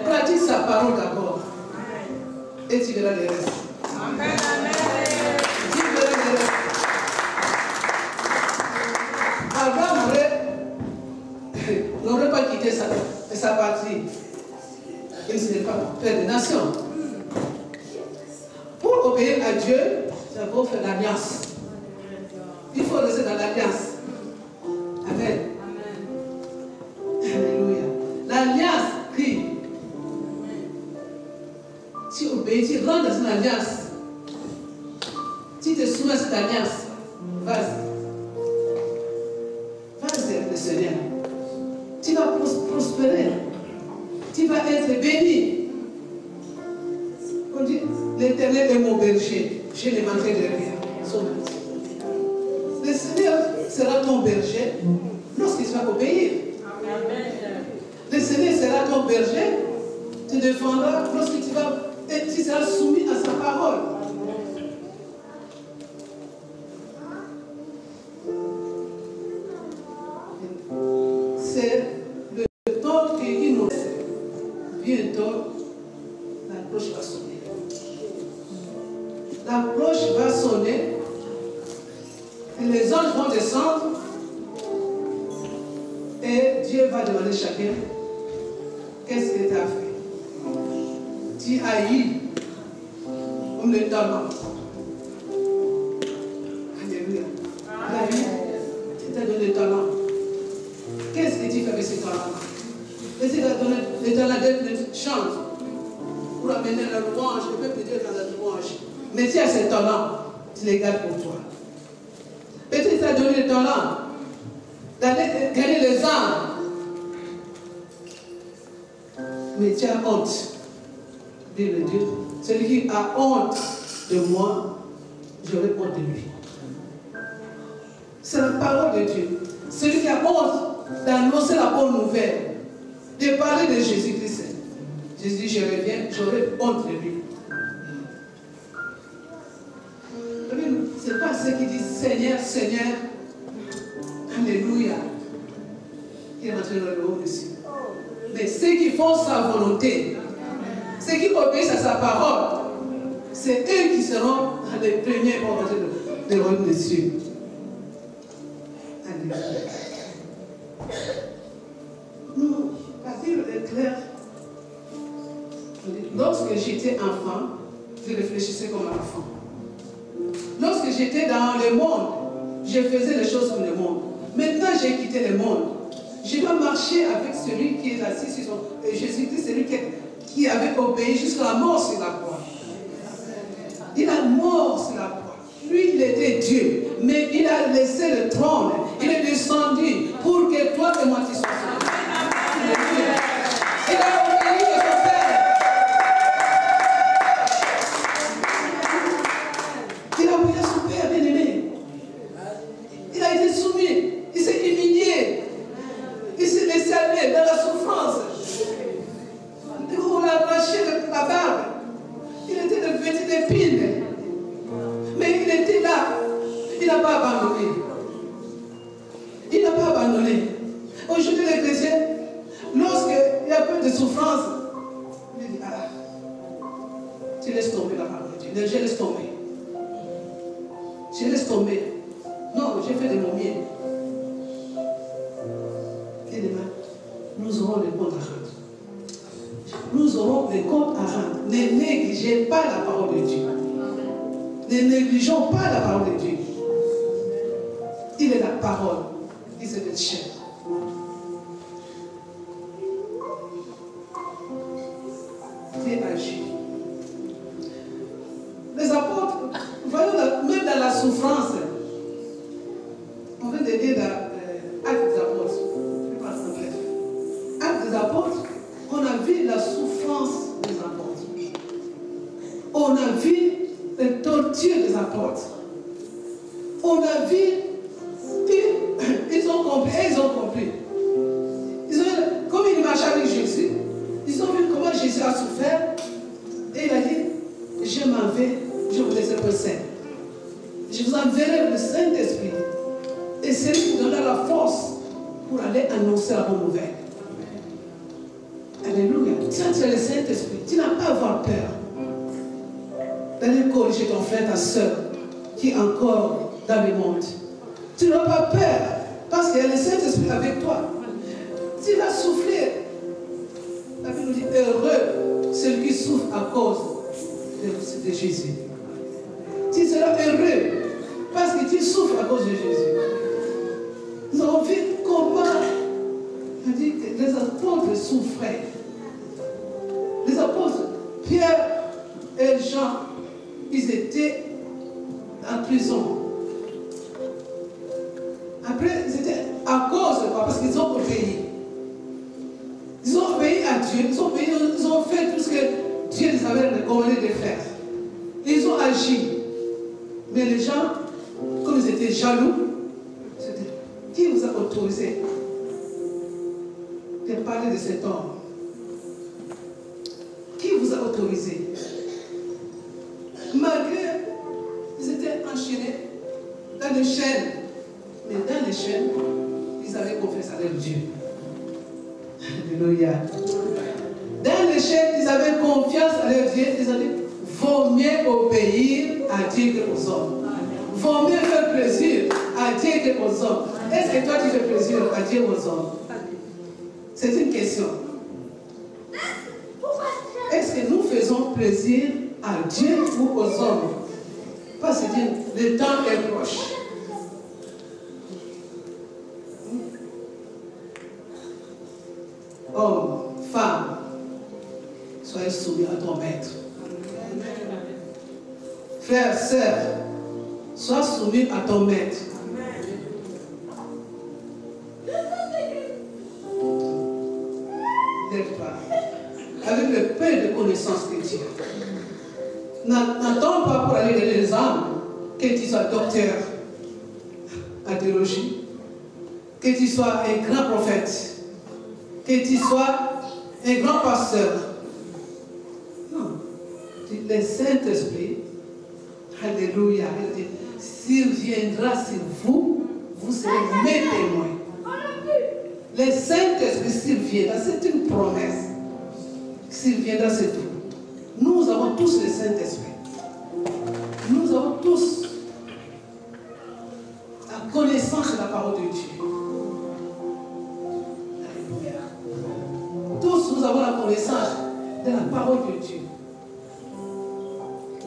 Pratique sa parole d'abord. Et tu verras le reste. Amen. Tu verras le reste. Abraham n'aurait pas quitté sa patrie. Il ne serait pas père des nations. Pour obéir à Dieu, Il faut rester dans l'alliance. Amen. Alléluia. L'alliance crie. Tu obéis, tu rentres dans une alliance. Tu te soumets à cette alliance. Vas-y. Vas-y avec le Seigneur. Tu vas prospérer. Tu vas être béni. On dit, l'Éternel est mon berger. Je ne manquerai de rien. Le Seigneur sera ton berger lorsqu'il va obéir. Le Seigneur sera ton berger. Tu défendras lorsque tu seras soumis à sa parole. C'est le temps qu'il nous laisse. Bientôt, la cloche va sonner. La cloche va sonner. Et les anges vont descendre. Et Dieu va demander chacun, qu'est-ce que tu as fait? Tu as eu comme le talent. Alléluia. Tu t'as donné le talent. Qu'est-ce que tu fais avec ce talent? Et tu t'as donné le talent d'être chante pour amener la louange, le peuple de Dieu dans la louange. Mais tu as ce talent, tu les gardes pour toi. Peut-être tu t'as donné le talent d'aller gagner les âmes. Mais tu as honte. Dit le Dieu. Celui qui a honte de moi, j'aurai honte de lui. C'est la parole de Dieu. Celui qui a honte d'annoncer la bonne nouvelle, de parler de Jésus-Christ. Jésus dit, je reviens, j'aurai honte de lui. Ce n'est pas ceux qui disent Seigneur, Seigneur. Alléluia. Il est rentré dans le haut dessus. Mais ceux qui font sa volonté, ceux qui obéissent à sa parole, c'est eux qui seront les premiers pour rentrer dans le royaume des cieux. Alléluia. Nous, la Bible est claire. Lorsque j'étais enfant, je réfléchissais comme un enfant. Lorsque j'étais dans le monde, je faisais les choses comme le monde. Maintenant, j'ai quitté le monde. Je dois marcher avec celui qui est assis sur son... Jésus-Christ, celui qui avait obéi jusqu'à la mort sur la croix. Il a mort sur la croix. Lui, il était Dieu. Mais il a laissé le trône. Il est descendu pour que toi et moi tu sois sauvés. Il a obéi à son Père. Il a obéi à son Père bien-aimé. Il a été soumis. Il s'est humilié. Il s'est laissé aller dans la souffrance. On l'a arraché de la barbe. Il était vêtu d'épines. Mais il était là. Il n'a pas abandonné. Il n'a pas abandonné. Aujourd'hui, les chrétiens, lorsqu'il y a peu de souffrance, il dit, ah, tu laisses tomber la parole de Dieu. Je laisse tomber. Je laisse tomber. Non, j'ai fait de mon mieux. Et demain, nous aurons des comptes à rendre. Nous aurons des comptes à rendre. Ne négligez pas la parole de Dieu. Ne négligeons pas la parole de Dieu. Il est la parole. Il est le chef. Dieu agit. Les apôtres, voyons même dans la souffrance, on vient de dire dans Actes des apôtres. Je passe en bref. Actes des apôtres, on a vu la souffrance des apôtres. On a vu les tortures des apôtres. On a vu, ils ont compris, comme ils marchaient avec Jésus, ils ont vu comment Jésus a souffert. Et il a dit, je m'en vais, je vous laisse le Saint. Je vous enverrai le Saint-Esprit. Et c'est lui qui donnera la force pour aller annoncer la bonne nouvelle. Alléluia. Tu as le Saint-Esprit. Tu n'as pas à avoir peur d'aller corriger ton frère, ta soeur, qui est encore dans le monde. Tu n'as pas peur, parce qu'il y a le Saint-Esprit avec toi. Tu vas souffrir. La Bible nous dit, heureux celui qui souffre à cause de Jésus. Tu seras heureux, parce que tu souffres à cause de Jésus. Nous avons vu comment on dit que les apôtres souffraient. Les apôtres, Pierre et Jean, ils étaient en prison. Après, c'était à cause de quoi? Parce qu'ils ont obéi. Ils ont obéi à Dieu, ils ont fait tout ce que Dieu les avait recommandé de faire. Et ils ont agi. Mais les gens, comme ils étaient jaloux, qui vous a autorisé de parler de cet homme? Qui vous a autorisé? Malgré, ils étaient enchaînés dans les chaînes. Mais dans les chaînes, ils avaient confiance à leur Dieu. Alléluia. Dans les chaînes, ils avaient confiance à leur Dieu. Ils avaient dit, vaut mieux obéir à Dieu que aux hommes. Vaut mieux faire plaisir à Dieu que aux hommes. Est-ce que toi tu fais plaisir à Dieu ou aux hommes? C'est une question. Est-ce que nous faisons plaisir à Dieu ou aux hommes? Parce que le temps est proche. Homme, femme, soyez soumis à ton maître. Frère, sœur, sois soumis à ton maître. Lève-toi. Avec le peu de connaissances que tu as. N'attends pas pour aller dans les âmes que tu sois docteur en théologie, que tu sois un grand prophète, que tu sois un grand pasteur. Non. Le Saint-Esprit, alléluia, s'il viendra sur vous, vous serez mes témoins. Le Saint-Esprit, s'il viendra, c'est une promesse. S'il viendra, c'est tout. Nous avons tous le Saint-Esprit. Nous avons tous la connaissance de la parole de Dieu. Alléluia. Tous nous avons la connaissance de la parole de Dieu.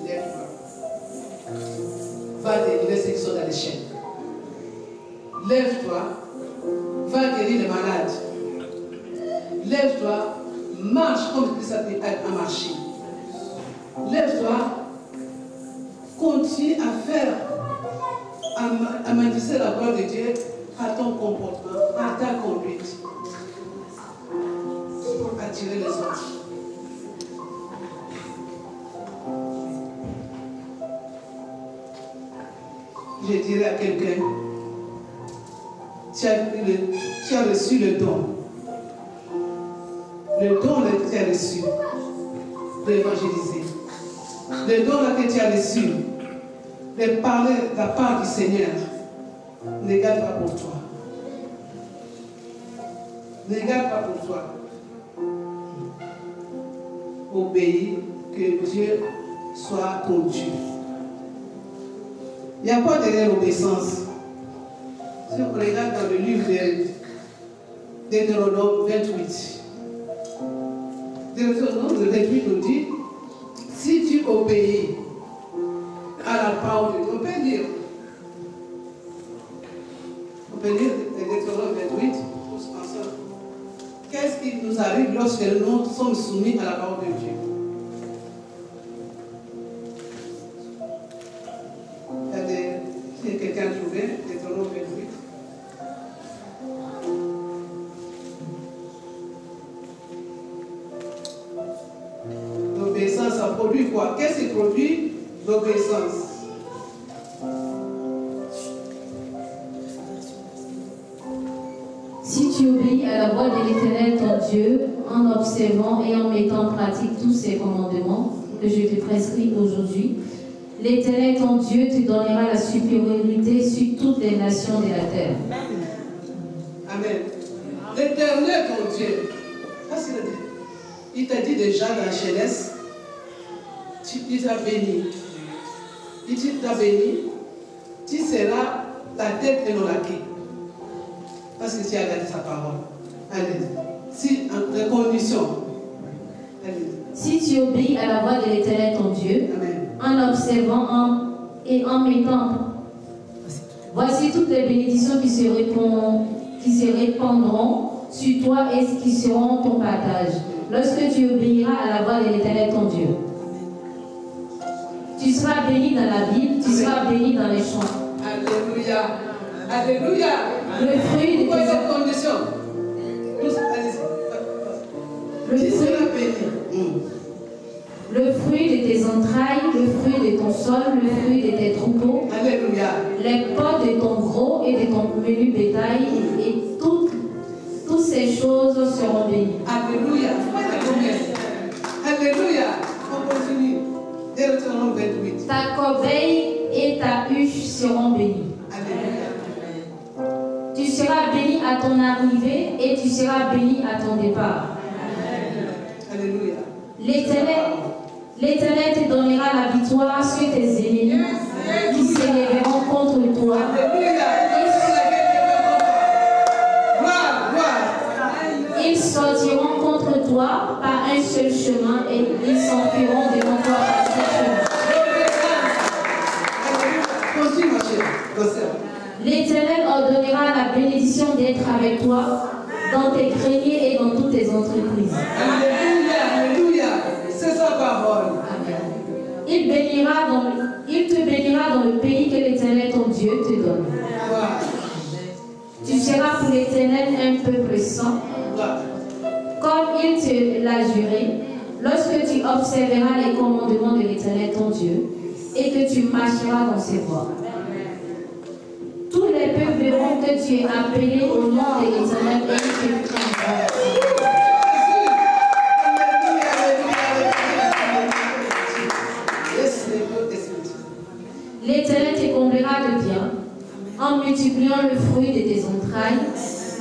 Lève-toi. Va délivrer ceux qui sont dans les chaînes. Lève-toi. Va guérir les malades. Lève-toi. Marche comme Christ a marché. Lève-toi. Continue à faire, à manifester la gloire de Dieu à ton comportement, à ta conduite. Pour attirer les autres. Je dirais à quelqu'un, tu as reçu le don. Le don que tu as reçu d'évangéliser. Le don que tu as reçu de parler de la part du Seigneur, ne garde pas pour toi. Ne garde pas pour toi. Obéis, que Dieu soit ton Dieu. Il n'y a pas de l'obéissance. Si on regarde dans le livre de Deutéronome 28, Deutéronome 28 nous dit, si tu obéis à la parole de Dieu, on peut lire Deutéronome 28, tous ensemble. Qu'est-ce qui nous arrive lorsque nous sommes soumis à la parole de Dieu? Si quelqu'un a trouvé Deutéronome 28. L'obéissance, ça produit quoi? Qu'est-ce qui produit l'obéissance? Si tu obéis à la voix de l'Éternel ton Dieu, en observant et en mettant en pratique tous ses commandements que je te prescris aujourd'hui, l'Éternel ton Dieu te donnera la supériorité sur toutes les nations de la terre. Amen. L'Éternel ton Dieu, qu'est-ce qu'il a dit? Il t'a dit déjà dans Genèse, il t'a béni. Il t'a béni, tu seras la tête et non la queue. Parce que tu as gardé sa parole. Allez. Si, en condition. Allez. Si tu obéis à la voix de l'Éternel ton Dieu, Amen. en observant et en mettant Voici toutes les bénédictions qui se répandront sur toi et qui seront ton partage, lorsque tu obéiras à la voix de l'Éternel ton Dieu. Tu seras béni dans la ville, tu seras béni dans les champs. Alléluia. Alléluia. Le fruit de tes conditions. Le fruit de tes entrailles, le fruit de ton sol, le fruit de tes troupeaux, Alléluia. Les pots de ton gros et de ton menu bétail, et toutes ces choses seront bénies. Alléluia. Alléluia. On continue. Deutéronome 28. Ta corbeille et ta huche seront bénies. Alléluia. Tu seras béni à ton arrivée et tu seras béni à ton départ. Alléluia. L'Éternel te donnera la victoire sur tes ennemis qui s'élèveront contre toi. Ils sortiront contre toi par un seul chemin et ils s'enfuiront devant toi par sept chemins. L'Éternel ordonnera la bénédiction d'être avec toi dans tes greniers et dans toutes tes entreprises. Alléluia, alléluia. C'est sa parole. Amen. Il te bénira dans le pays que l'Éternel ton Dieu te donne. Tu seras pour l'Éternel un peuple saint, comme il te l'a juré, lorsque tu observeras les commandements de l'Éternel ton Dieu et que tu marcheras dans ses voies. Tous les peuples verront que tu es appelé au nom de l'Éternel et que tu craindras. L'Éternel te comblera de bien en multipliant le fruit de tes entrailles,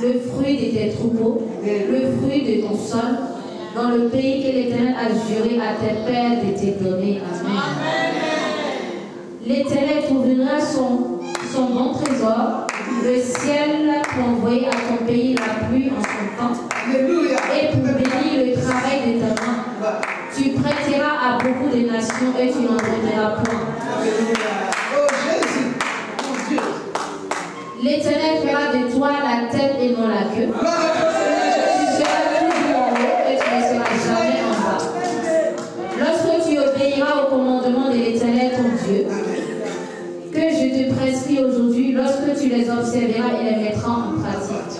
le fruit de tes troupeaux, le fruit de ton sol, dans le pays que l'Éternel a juré à tes pères de te donner. Amen. L'Éternel t'ouvrira son bon trésor, le ciel pour envoyer à ton pays la pluie en son temps, et pour bénir le travail de ta main. Tu prêteras à beaucoup de nations et tu n'en donneras point. L'Éternel fera de toi la tête et non la queue. Tu seras toujours en haut et tu ne seras jamais en bas. Lorsque tu obéiras au commandement de l'Éternel ton Dieu, que je te prescris aujourd'hui, lorsque tu les observeras et les mettras en pratique,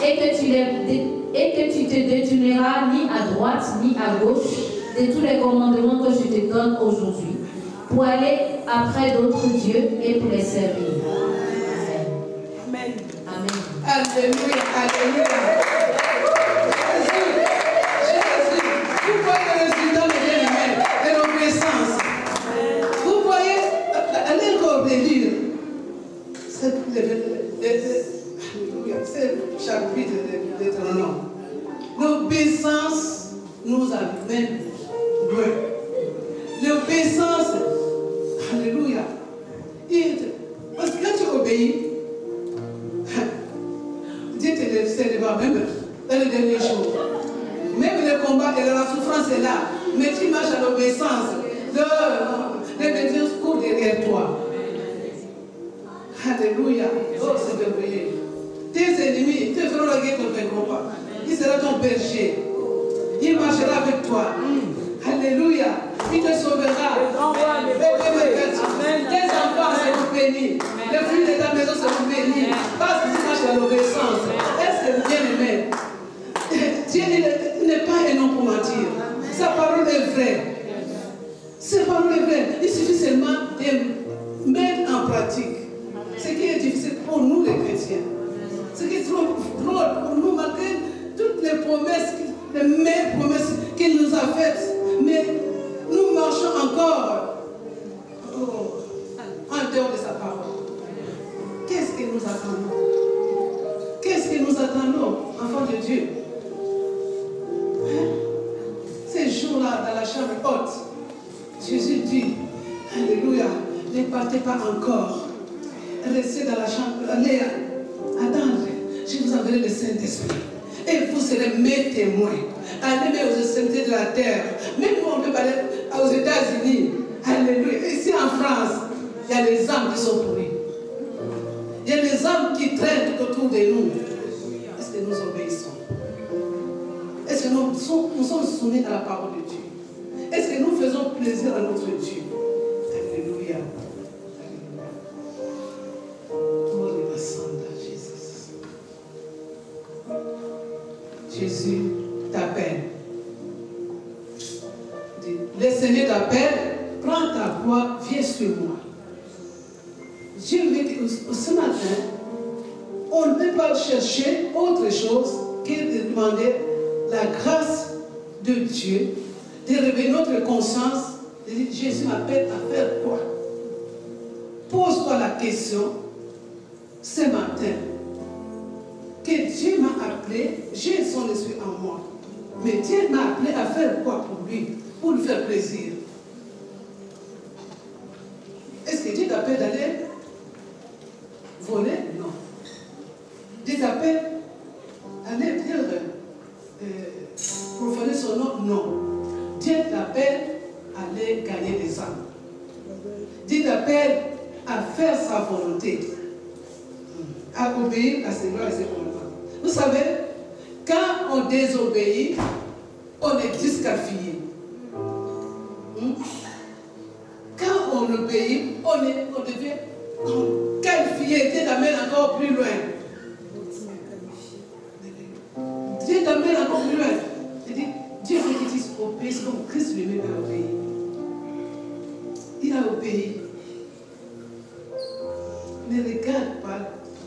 et que tu te détourneras ni à droite ni à gauche de tous les commandements que je te donne aujourd'hui, pour aller après d'autres dieux et pour les servir. Amen. Amen. Alléluia, alléluia. Jésus, vous voyez le résultat de l'obéissance. Vous voyez, allez encore lire. C'est le chapitre de Deutéronome. L'obéissance nous amène loin. L'obéissance, alléluia. Parce que quand tu obéis, Dieu te célèbre même dans les derniers jours. Même le combat et la souffrance est là. Mais tu marches à l'obéissance. Les bénédictions courent derrière toi. Alléluia. Oh, c'est merveilleux. Tes ennemis te feront la guerre contre le combat. Il sera ton berger. Il marchera avec toi. Alléluia. Il te sauvera. Tes enfants seront bénis. Les fruits de ta maison seront bénis. Parce que tu marches dans l'obéissance. Est-ce que vous bien aimé? Dieu n'est pas un homme pour mentir. Sa parole est vraie. Sa parole est vraie. Il suffit seulement de mettre en pratique ce qui est difficile pour nous les chrétiens. Ce qui est trop drôle pour nous, malgré toutes les promesses, les meilleures promesses qu'il nous a faites. Mais nous marchons encore en dehors de sa parole. Qu'est-ce que nous attendons? Qu'est-ce que nous attendons, enfants de Dieu? Ces jours-là, dans la chambre haute, Jésus dit, alléluia, ne partez pas encore. Restez dans la chambre, allez, attendez, je vous enverrai le Saint-Esprit. Et vous serez mes témoins. Allez même aux extrémités de la terre. Même nous, on peut aller aux États-Unis. Alléluia. Ici en France, il y a des âmes qui sont pourries. de nous. Est-ce que nous obéissons? Est-ce que nous sommes soumis à la parole de Dieu? Est-ce que nous faisons plaisir à notre Dieu? Alléluia. Jésus t'appelle. Le Seigneur t'appelle, prends ta croix, viens sur moi. Dieu veut que ce matin, on ne peut pas chercher autre chose que de demander la grâce de Dieu, de réveiller notre conscience, de dire Jésus m'appelle à faire quoi? Pose-toi la question ce matin. Que Dieu m'a appelé, j'ai son esprit en moi. Mais Dieu m'a appelé à faire quoi pour lui? Pour lui faire plaisir. Est-ce que Dieu t'appelle d'aller voler? Non. Dieu t'appelle d'aller profaner son nom? Non. Dieu t'appelle à aller gagner des âmes. Dieu t'appelle à faire sa volonté, à obéir à ses lois et ses commandements. Vous savez, quand on désobéit, on est disqualifié. Quand on obéit, on devient qualifié. Dieu t'amène encore plus loin. Dieu t'amène encore plus loin. Dieu veut que tu obéisses comme Christ lui-même a obéi. Il a obéi. Ne regarde pas.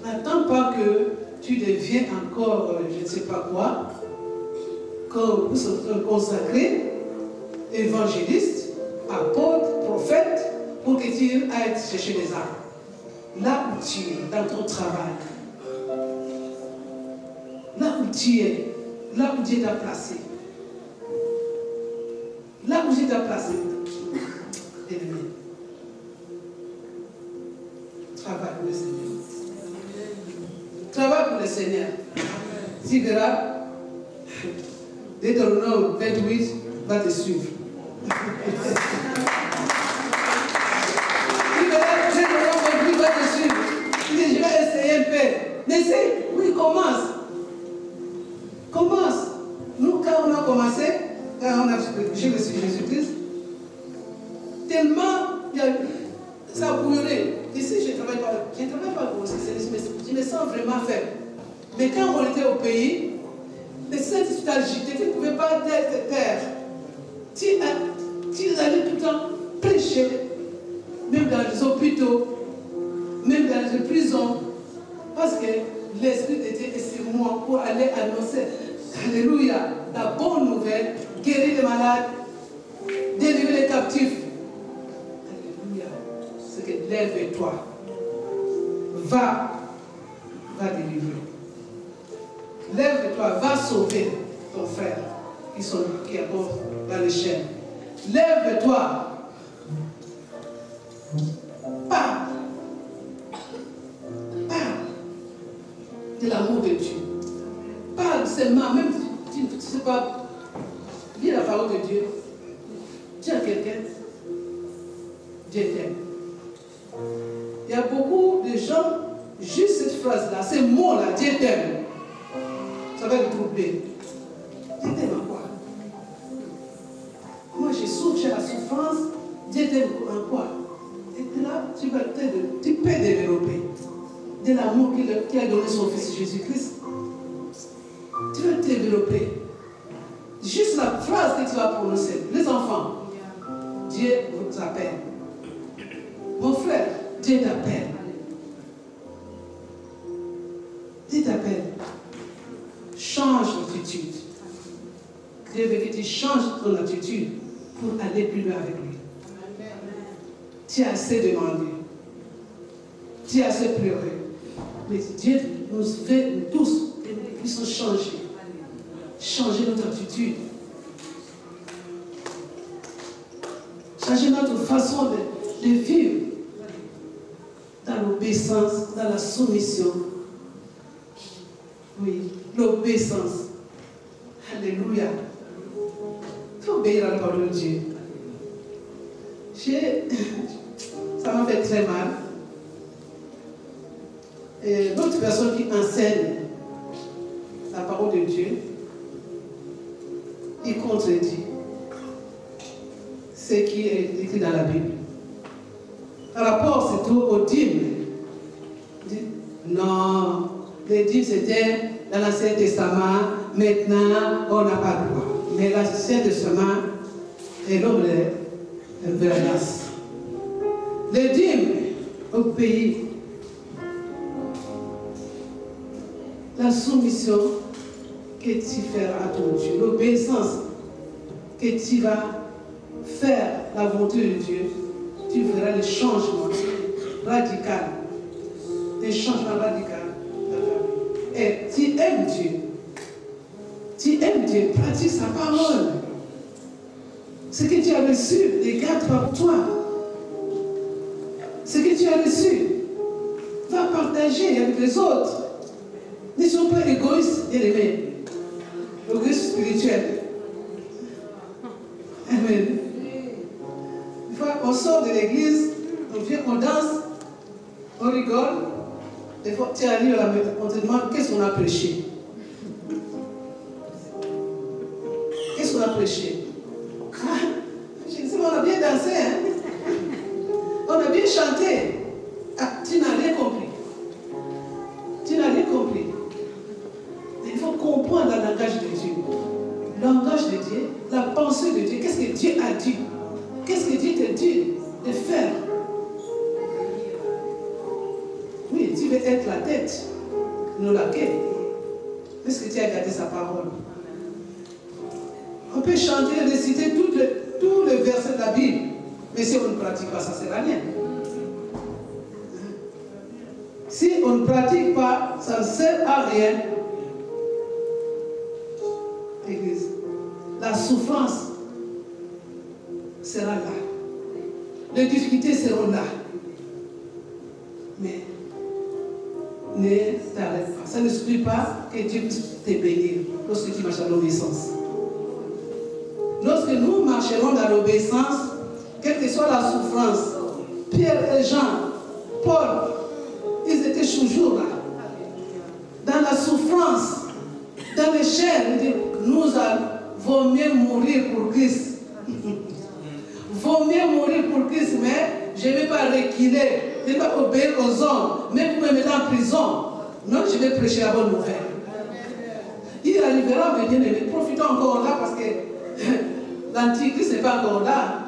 N'attends pas que tu deviens encore, je ne sais pas quoi, comme consacré, évangéliste, apôtre, prophète, pour que tu ailles chercher des âmes. Là où tu es, dans ton travail, là où tu es, là où Dieu t'a placé, là où Dieu t'a placé, ennemi, travaille pour le Seigneur. Travaille pour le Seigneur. Tu verras, Deutéronome 28 va te suivre. Tu verras, Deutéronome 28 va te suivre. Tu dis, je vais essayer un peu. Mais essaye, oui, commence. Commence. Nous, quand on a commencé, quand on a je me suis Jésus-Christ, tellement ça a bouillonné. Ici, je ne travaille pas pour aussi, je me sens vraiment faible. Mais quand on était au pays, le Saint-Esprit t'a agité, tu ne pouvais pas te taire. Tu allais tout le temps prêcher, même dans les hôpitaux, même dans les prisons, parce que l'Esprit de Dieu est sur moi pour aller annoncer, alléluia, la bonne nouvelle, guérir les malades, délivrer les captifs. Alléluia. C'est que lève-toi, va délivrer. Lève-toi, va sauver ton frère qui est mort dans les chaînes. Lève-toi. Parle. Parle de l'amour de Dieu. Parle seulement, même si tu ne sais pas lire la parole de Dieu. Dis à quelqu'un, Dieu t'aime. Il y a beaucoup de gens, juste cette phrase-là, ces mots-là, Dieu t'aime. Ça va te troubler. Dieu t'aime en quoi? Moi, je souffre, j'ai la souffrance. Dieu t'aime en quoi? Et là, tu peux développer de l'amour qu'il a donné son Fils Jésus-Christ. Tu vas développer. Juste la phrase que tu vas prononcer. Les enfants, Dieu vous appelle. Mon frère, Dieu t'appelle. Dieu t'appelle. Change d'attitude. Dieu veut que tu changes ton attitude pour aller plus loin avec lui. Tu as assez demandé. Tu as assez pleuré. Mais Dieu nous fait, nous tous, que nous puissions changer. Changer notre attitude. Changer notre façon de vivre. Dans l'obéissance, dans la soumission. Oui, l'obéissance. Alléluia. Il faut obéir à la parole de Dieu. Ça m'a fait très mal. d'autres personnes qui enseignent la parole de Dieu, ils contredisent ce qui est écrit dans la Bible. Par rapport surtout aux dîmes. Non, les dîmes c'était dans l'Ancien Testament, maintenant on n'a pas le droit. Mais l'Ancien Testament est l'homme de la grâce. Les dîmes au pays, la soumission que tu feras à ton Dieu, l'obéissance que tu vas faire la volonté de Dieu, tu verras le changement radical. Des changements radicaux. Et tu aimes Dieu. Tu aimes Dieu, pratique sa parole. Ce que tu as reçu, les garde par toi. Ce que tu as reçu, va partager avec les autres. Ne sois pas égoïste, bien-aimé. Égoïste spirituel. Amen. Une fois qu'on sort de l'église, on vient, on danse, on rigole. Des fois, tu arrives à la maison, on te demande qu'est-ce qu'on a prêché. Qu'est-ce qu'on a prêché? Je ne sais pas, on a bien dansé, hein? On a bien chanté. Ah, tu n'as rien compris. Tu n'as rien compris. Il faut comprendre le langage de Dieu. Le langage de Dieu, la pensée de Dieu. Qu'est-ce que Dieu a dit? Qu'est-ce que Dieu te dit de faire? Oui, tu veux être la tête, non la queue. Parce que tu as gardé sa parole. On peut chanter, réciter tous les versets de la Bible. Mais si on ne pratique pas, ça ne sert à rien. Si on ne pratique pas, ça ne sert à rien. Église, la souffrance sera là. Les difficultés seront là. Mais ne t'arrête pas. Ça ne s'oublie pas que Dieu puisse te bénir lorsque tu marches dans l'obéissance. Lorsque nous marcherons dans l'obéissance, quelle que soit la souffrance, Pierre et Jean, Paul, ils étaient toujours là. Dans la souffrance, dans les chaînes, nous vaut mieux mourir pour Christ. Vaut mieux mourir pour Christ, mais je ne vais pas reculer, je ne vais pas obéir aux hommes, même pour me mettre en prison. Non, je vais prêcher la bonne nouvelle. Il arrivera, mes bien-aimés, profitons encore là parce que l'Antichrist n'est pas encore là.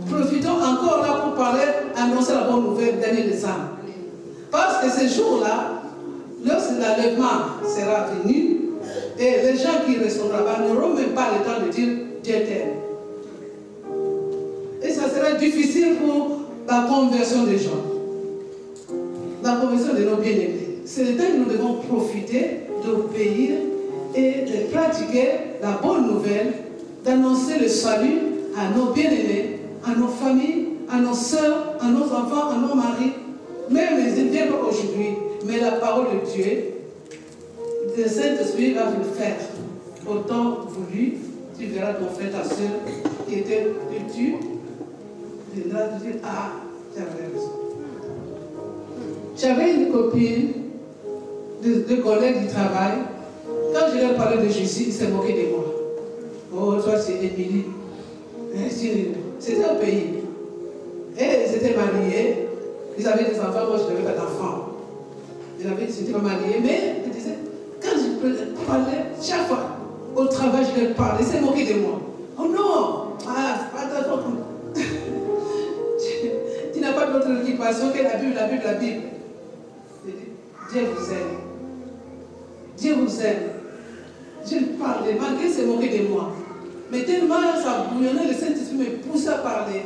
Profitons encore là pour parler, annoncer la bonne nouvelle, gagner les âmes. Parce que ce jour-là, lorsque l'enlèvement sera venu, et les gens qui resteront là-bas n'auront même pas le temps de dire Dieu t'aime. Et ça sera difficile pour la conversion des gens. La conversion de nos bien-aimés. C'est le temps que nous devons profiter d'obéir et de pratiquer la bonne nouvelle, d'annoncer le salut à nos bien-aimés, à nos familles, à nos sœurs, à nos enfants, à nos maris. Même ils ne viennent pas aujourd'hui, mais la parole de Dieu, le Saint-Esprit va le faire. Au temps voulu, tu verras ton frère, ta soeur qui était têtu, tu viendras te dire, ah, tu avais raison. J'avais une copine, deux collègues du travail. Quand je leur parlais de Jésus, ils se moquaient de moi. Oh, toi, c'est Émilie. C'était au pays. Et ils étaient mariés. Ils avaient des enfants, moi je n'avais pas d'enfants. Ils n'étaient pas mariés, mais ils disaient, quand je parlais, chaque fois, au travail, je leur parlais, ils se moquaient de moi. Oh non, ah, attends, tu n'as pas d'autre occupation que la Bible, la Bible, la Bible. Dieu vous aime. Dieu vous aime. Je parlais, malgré se moquer de moi. Mais tellement ça bouillonnait, le Saint-Esprit me poussait à parler.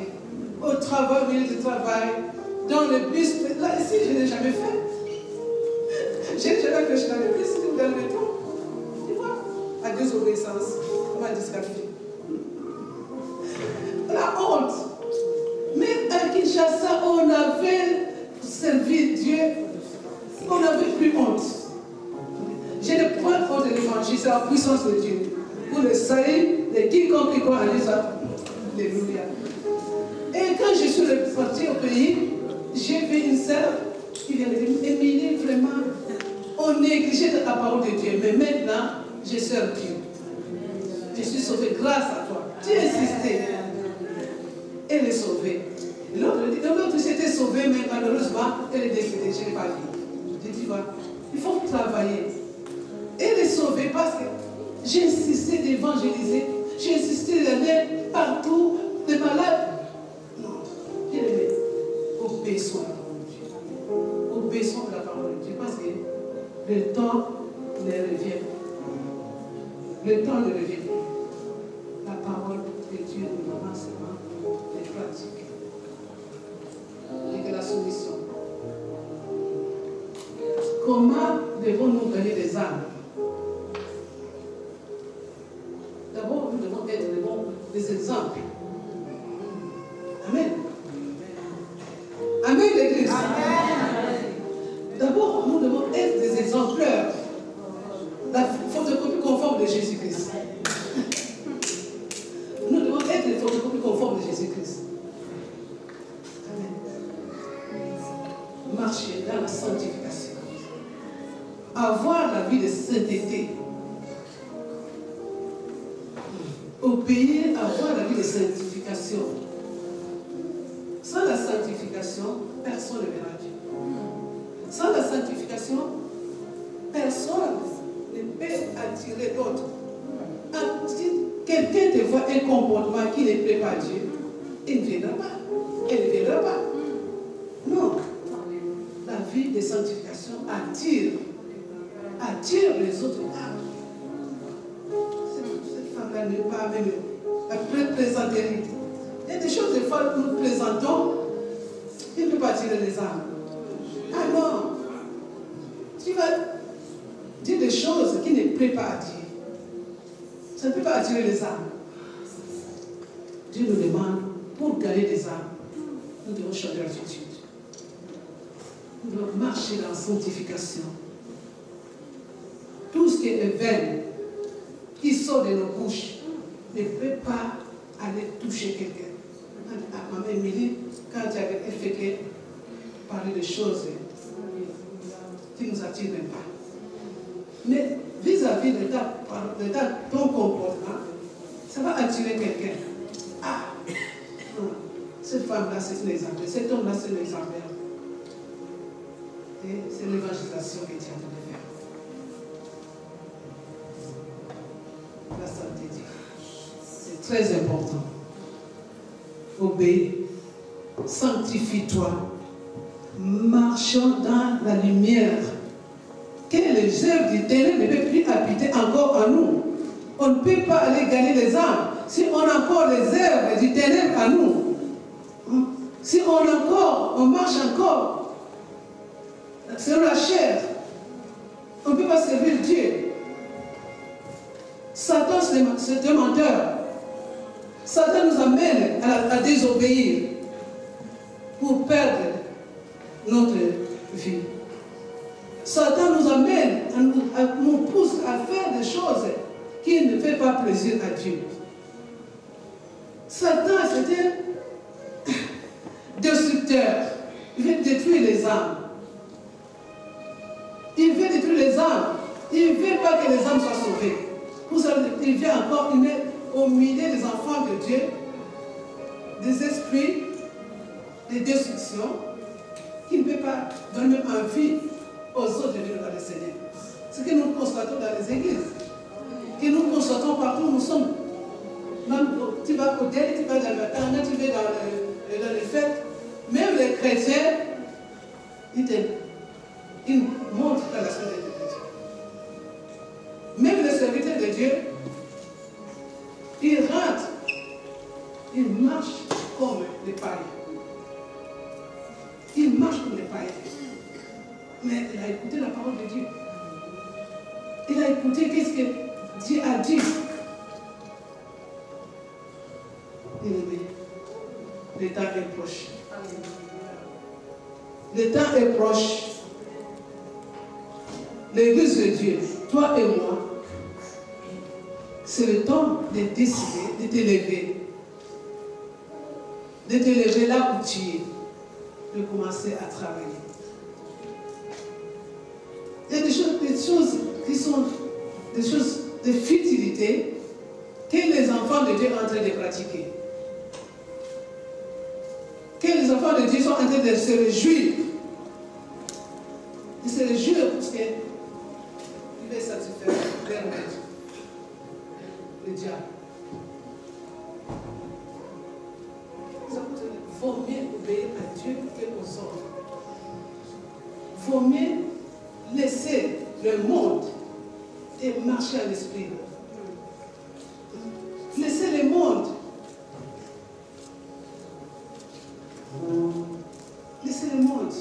Au travail, au milieu du travail, dans le bus. Là, ici, je n'ai jamais fait. Je n'ai jamais fait dans le bus, dans le métro. Tu vois, à désobéissance, on m'a disqualifié. La honte. Même à Kinshasa, on avait servi Dieu. On n'avait plus honte. Je ne prends pas honte de l'évangile, c'est la puissance de Dieu. Pour le salut de quiconque qui croit en lui, ça. Alléluia. Et quand je suis reparti au pays, j'ai vu une sœur qui vient de dire, Émilie, vraiment, ont négligé la parole de Dieu. Mais maintenant, je sers Dieu. Je suis sauvé grâce à toi. Tu as insisté. Elle est sauvée. L'autre s'était sauvé, mais malheureusement, elle est décédée. Je n'ai pas vu. Je dis, voilà, il faut travailler. Elle est sauvée parce que j'ai insisté d'évangéliser. J'ai insisté d'aller partout, les malades. Non, bien aimé, obéissons à la parole de Dieu. Obéissons à la parole de Dieu parce que le temps ne revient. Le temps ne revient plus. La parole de Dieu nous demande seulement les pratiques. Et que la solution. Comment devons-nous gagner des âmes? D'abord, nous devons être des exemples. Amen. Amen, l'Église. D'abord, nous devons être des exemplaires. La photocopie conforme de Jésus-Christ. Nous devons être des photocopies conformes de Jésus-Christ. Amen. Marcher dans la sanctification. Avoir la vie de sainteté. Obéir, avoir la vie de sanctification. Sans la sanctification, personne ne verra Dieu. Sans la sanctification, personne ne peut attirer l'autre. Si quelqu'un te voit un comportement qui ne plaît pas à Dieu, il ne viendra pas. Elle ne viendra pas. Non. La vie de sanctification attire les autres âmes. Cette femme-là n'est pas même la plaisanterie. Il y a des choses, des fois, que nous plaisantons, il ne peut pas attirer les âmes. Ah non, tu vas dire des choses qui ne plaisent pas à Dieu. Ça ne peut pas attirer les âmes. Dieu nous demande, pour gagner des âmes, nous devons changer d'attitude. Nous devons marcher dans la sanctification. Tout ce qui est vain, qui sort de nos bouches, ne peut pas aller toucher quelqu'un. À Maman Émilie, quand tu avais effectué parler de choses qui ne nous attirent même pas. Mais vis-à-vis de ton comportement, ça va attirer quelqu'un. Ah, cette femme-là, c'est un exemple. Cet homme-là, c'est un exemple. Et c'est l'évangélisation que tu es en train de faire. La santé, c'est très important. Obéis, sanctifie-toi, marchons dans la lumière. Que les œuvres du ténèbre ne peuvent plus habiter encore en nous. On ne peut pas aller gagner les âmes si on a encore les œuvres du ténèbre à nous. Si on marche encore selon la chair, on ne peut pas servir Dieu. Satan, c'est un menteur. Satan nous amène à désobéir pour perdre notre vie. Satan nous amène, nous pousse à faire des choses qui ne font pas plaisir à Dieu. Satan, c'est un destructeur. Il veut détruire les âmes. Il veut détruire les âmes. Il ne veut pas que les âmes soient sauvées. Pour ça, il vient encore, il met au milieu des enfants de Dieu des esprits de destruction qui ne peuvent pas donner envie aux autres de venir dans le Seigneur. Ce que nous constatons dans les églises, que nous constatons partout où nous sommes. Même tu vas au délai, tu vas dans le temps, tu vas dans les fêtes, même les chrétiens, ils montrent dans la semaine de Dieu. Même les serviteurs de Dieu, ils rentrent, ils marchent comme des païens. Ils marchent comme des païens. Mais il a écouté la parole de Dieu. Il a écouté qu'est-ce que Dieu a dit. Bien-aimé, le temps est proche. Le temps est proche. L'Église de Dieu, toi et moi, c'est le temps de décider, de t'élever. De t'élever là où tu es. De commencer à travailler. Il y a des choses, choses qui sont des choses de futilité que les enfants de Dieu sont en train de pratiquer. Que les enfants de Dieu sont en train de se réjouir. De se réjouir parce qu'il est satisfait vers le diable. Il faut mieux obéir à Dieu qu'aux autres. Il faut mieux laisser le monde et marcher à l'esprit. Laissez le monde. Laissez le monde.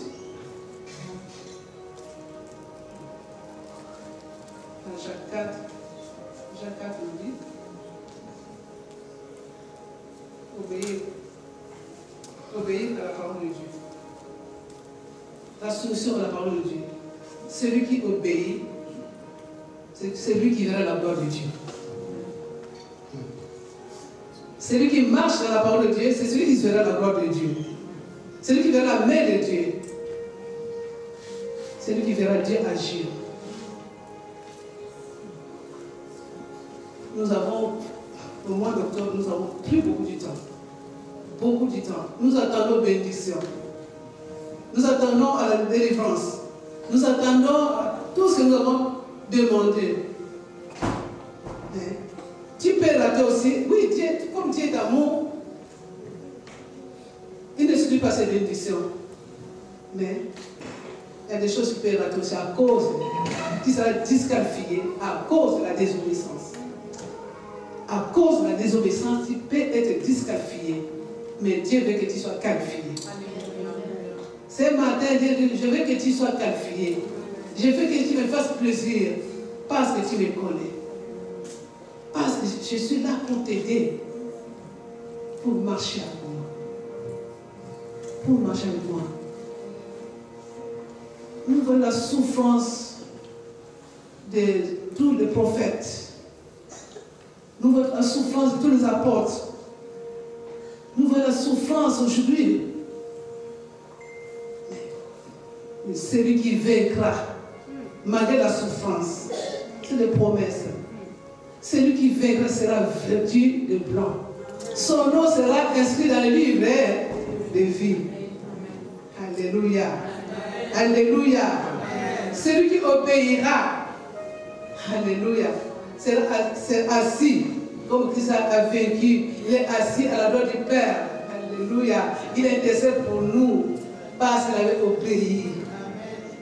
Dans Jacques 4 nous dit, obéir à la parole de Dieu. La soumission à la parole de Dieu. Celui qui obéit, c'est celui qui verra la gloire de Dieu. Celui qui marche dans la parole de Dieu, c'est celui qui verra la gloire de Dieu. Celui qui verra la main de Dieu. Celui qui verra Dieu agir. Nous avons, au mois d'octobre, nous avons plus beaucoup de temps. Beaucoup de temps. Nous attendons bénédiction. Nous attendons à la délivrance. Nous attendons à tout ce que nous avons demandé. Tu peux rater aussi. Oui, Dieu, comme Dieu est amour, il ne suffit pas cette bénédiction. Mais il y a des choses qui peuvent rater aussi à cause, qui sera disqualifié à cause de la désobéissance. À cause de la désobéissance, tu peux être disqualifié. Mais Dieu veut que tu sois qualifié. Ce matin, Dieu dit, je veux que tu sois qualifié. Je veux que tu me fasses plaisir parce que tu me connais. Parce que je suis là pour t'aider. Pour marcher avec moi. Pour marcher avec moi. Nous voyons la souffrance de tous les prophètes. Nous voyons la souffrance de tous les apôtres. Nous voyons la souffrance aujourd'hui. Mais celui qui vaincra, malgré la souffrance, c'est des promesses. Celui qui vaincra sera vêtu de blanc. Son nom sera inscrit dans le livre de vie. Alléluia. Alléluia. Celui qui obéira, alléluia, sera assis. Comme Christ a vaincu, il est assis à la droite du Père. Alléluia. Il intercède pour nous parce qu'il avait obéi.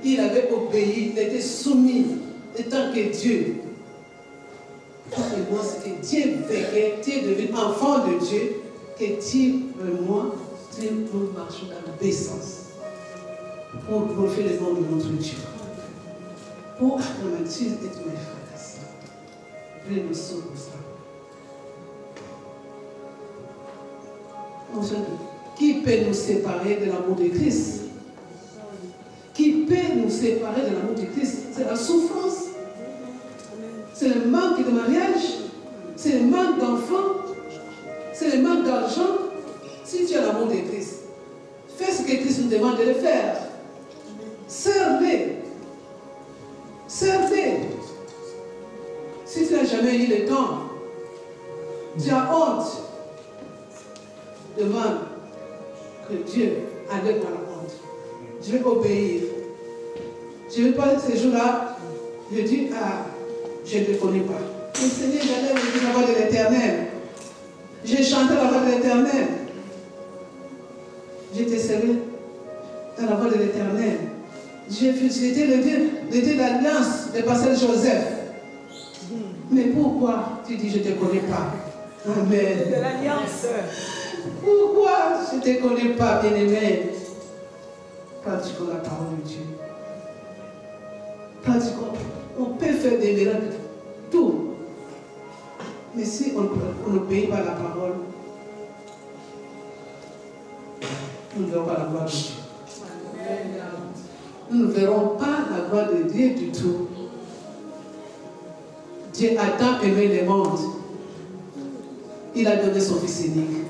Il avait obéi, il était soumis. Et tant que Dieu, et moi, c'est que Dieu veillait, tu es devenu enfant de Dieu, que tu et moi, nous marchons dans l'obéissance. Pour glorifier le nom de notre Dieu. Pour la maîtrise et tous mes frères et sœurs. Dieu nous sauve ça. Qui peut nous séparer de l'amour de Christ? Qui peut nous séparer de l'amour de Christ? C'est la souffrance. C'est le manque de mariage. C'est le manque d'enfants. C'est le manque d'argent. Si tu as l'amour de Christ, fais ce que Christ nous demande de le faire. Servez. Servez. Si tu n'as jamais eu le temps, tu as honte. Demande que Dieu enlève la honte. Je vais obéir. Je ne vais pas ces jours-là, je dis, ah, je ne te connais pas. Mais Seigneur, j'allais me dire la voix de l'Éternel. J'ai chanté la voix de l'Éternel. J'étais servi dans la voix de l'Éternel. J'étais le Dieu d'alliance de pasteur Joseph. Mais pourquoi tu dis je ne te connais pas? Amen. De l'alliance. Pourquoi je ne te connais pas, bien-aimé? Pratiquons la parole de Dieu. Pratiquons. On peut faire des miracles, tout. Mais si on n'obéit pas à la parole, nous ne verrons pas la gloire de Dieu. Nous ne verrons pas la gloire de Dieu du tout. Dieu a tant aimé le monde. Il a donné son Fils unique.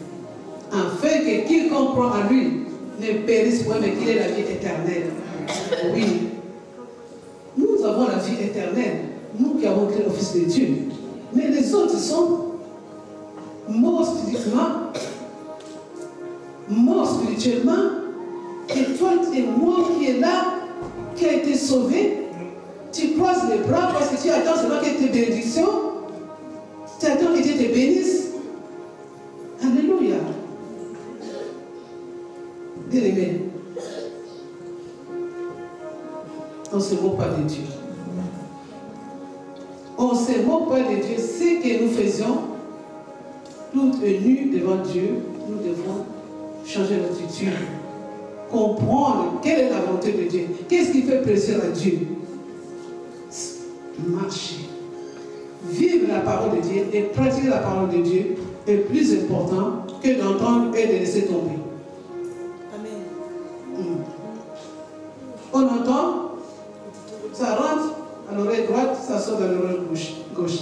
Afin que quiconque croit en lui ne périsse point, mais qu'il ait la vie éternelle. Oui. Nous avons avons la vie éternelle, nous qui avons créé le Fils de Dieu. Mais les autres sont morts spirituellement, et toi, tu es mort qui est là, qui a été sauvé. Tu croises les bras parce que tu attends seulement que tes bénédictions, tu attends que Dieu te bénisse. Alléluia. Bien-aimé, on ne se moque pas de Dieu. On ne se moque pas de Dieu. Ce que nous faisions, tout nus devant Dieu, nous devons changer d'attitude, comprendre quelle est la volonté de Dieu, qu'est-ce qui fait plaisir à Dieu. Marcher, vivre la parole de Dieu et pratiquer la parole de Dieu est plus important que d'entendre et de laisser tomber. Amen. On entend, ça rentre à l'oreille droite, ça sort dans l'oreille gauche.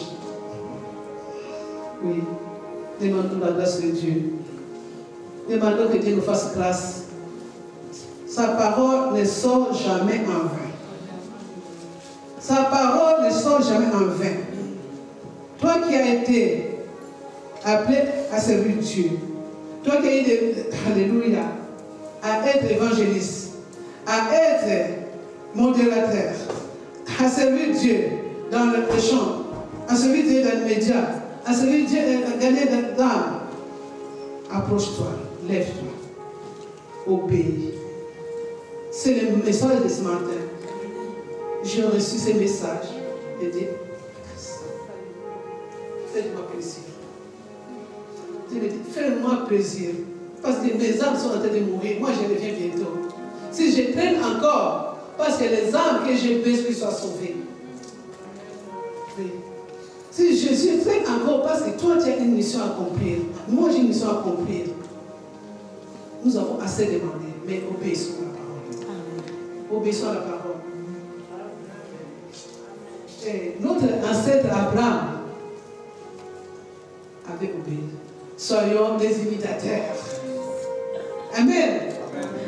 Oui. Demandons la grâce de Dieu. Demandons que Dieu nous fasse grâce. Sa parole ne sort jamais en vain. Sa parole ne sort jamais en vain. Toi qui as été appelé à servir Dieu, toi qui as été, alléluia, à être évangéliste, à être modérateur, à servir Dieu dans le chant, à servir Dieu dans les médias, à servir Dieu à gagner des âmes, approche-toi, lève-toi, obéis. C'est le message de ce matin. J'ai reçu ces messages et dit, faites-moi plaisir. Je me dis, faites-moi plaisir. Parce que mes âmes sont en train de mourir. Moi, je reviens bientôt. Si je traîne encore, parce que les âmes que j'ai besoin soient sauvées. Oui. Si Jésus traîne encore, parce que toi, tu as une mission à accomplir. Moi, j'ai une mission à accomplir. Nous avons assez demandé, mais obéissons à la parole. Obéissons à la parole. Et notre ancêtre Abraham avait obéi. Soyons des imitateurs. Amen.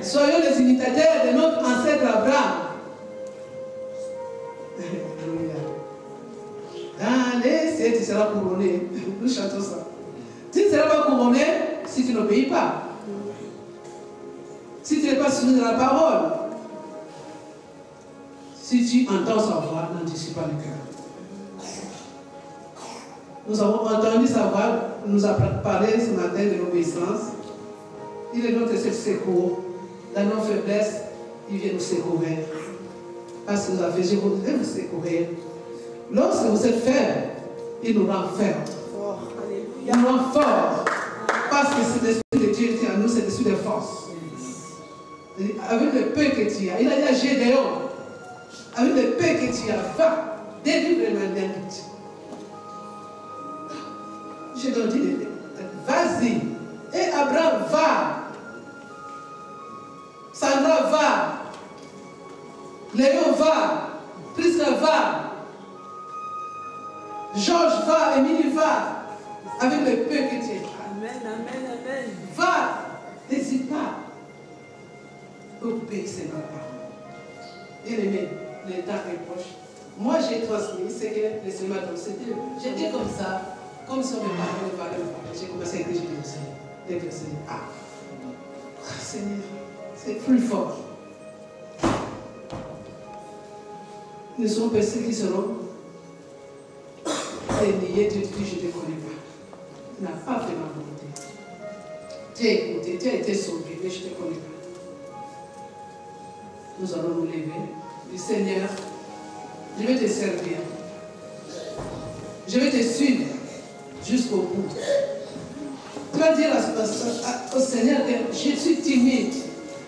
Soyons les imitateurs de notre ancêtre Abraham. Dans les cieux, tu seras couronné. Nous chantons ça. Tu ne seras pas couronné si tu n'obéis pas. Si tu n'es pas suivi de la parole. Si tu entends sa voix, n'anticipe pas le cœur. Nous avons entendu sa voix, nous a parlé ce matin de l'obéissance. Il est notre secours. Dans nos faiblesses, il vient nous secourir. Parce qu'il nous a fait, je voudrais vous secourir. Lorsque vous êtes faible, il nous rend fermes. Il nous rend forts. Parce que c'est l'esprit de Dieu qui est en nous, c'est l'esprit de force. Avec le peu que tu as, il a dit à Gédéon, avec le peu que tu as, va, délivre ma lutte. Gédéon dit, vas-y. Et Abraham va. Sandra va. Léon va. Prisca va. Georges va. Émilie va. Avec le peu que tu as. Amen, amen, amen. Va. N'hésite pas. Obéissez ma parole. Bien-aimé, le temps est proche. Moi, j'ai transmis ce que le Seigneur m'a donné. J'étais comme ça, comme si on me parlait. J'ai commencé à écrire, j'ai dit, Seigneur, Seigneur, c'est plus fort. Nous sommes ceux qui seront déniés, tu dis, je ne te connais pas. Tu n'as pas fait ma volonté. Tu as écouté, tu as été sauvé, mais je ne te connais pas. Nous allons nous lever. Du Seigneur, je vais te servir. Je vais te suivre jusqu'au bout. Tu vas dire au Seigneur que je suis timide,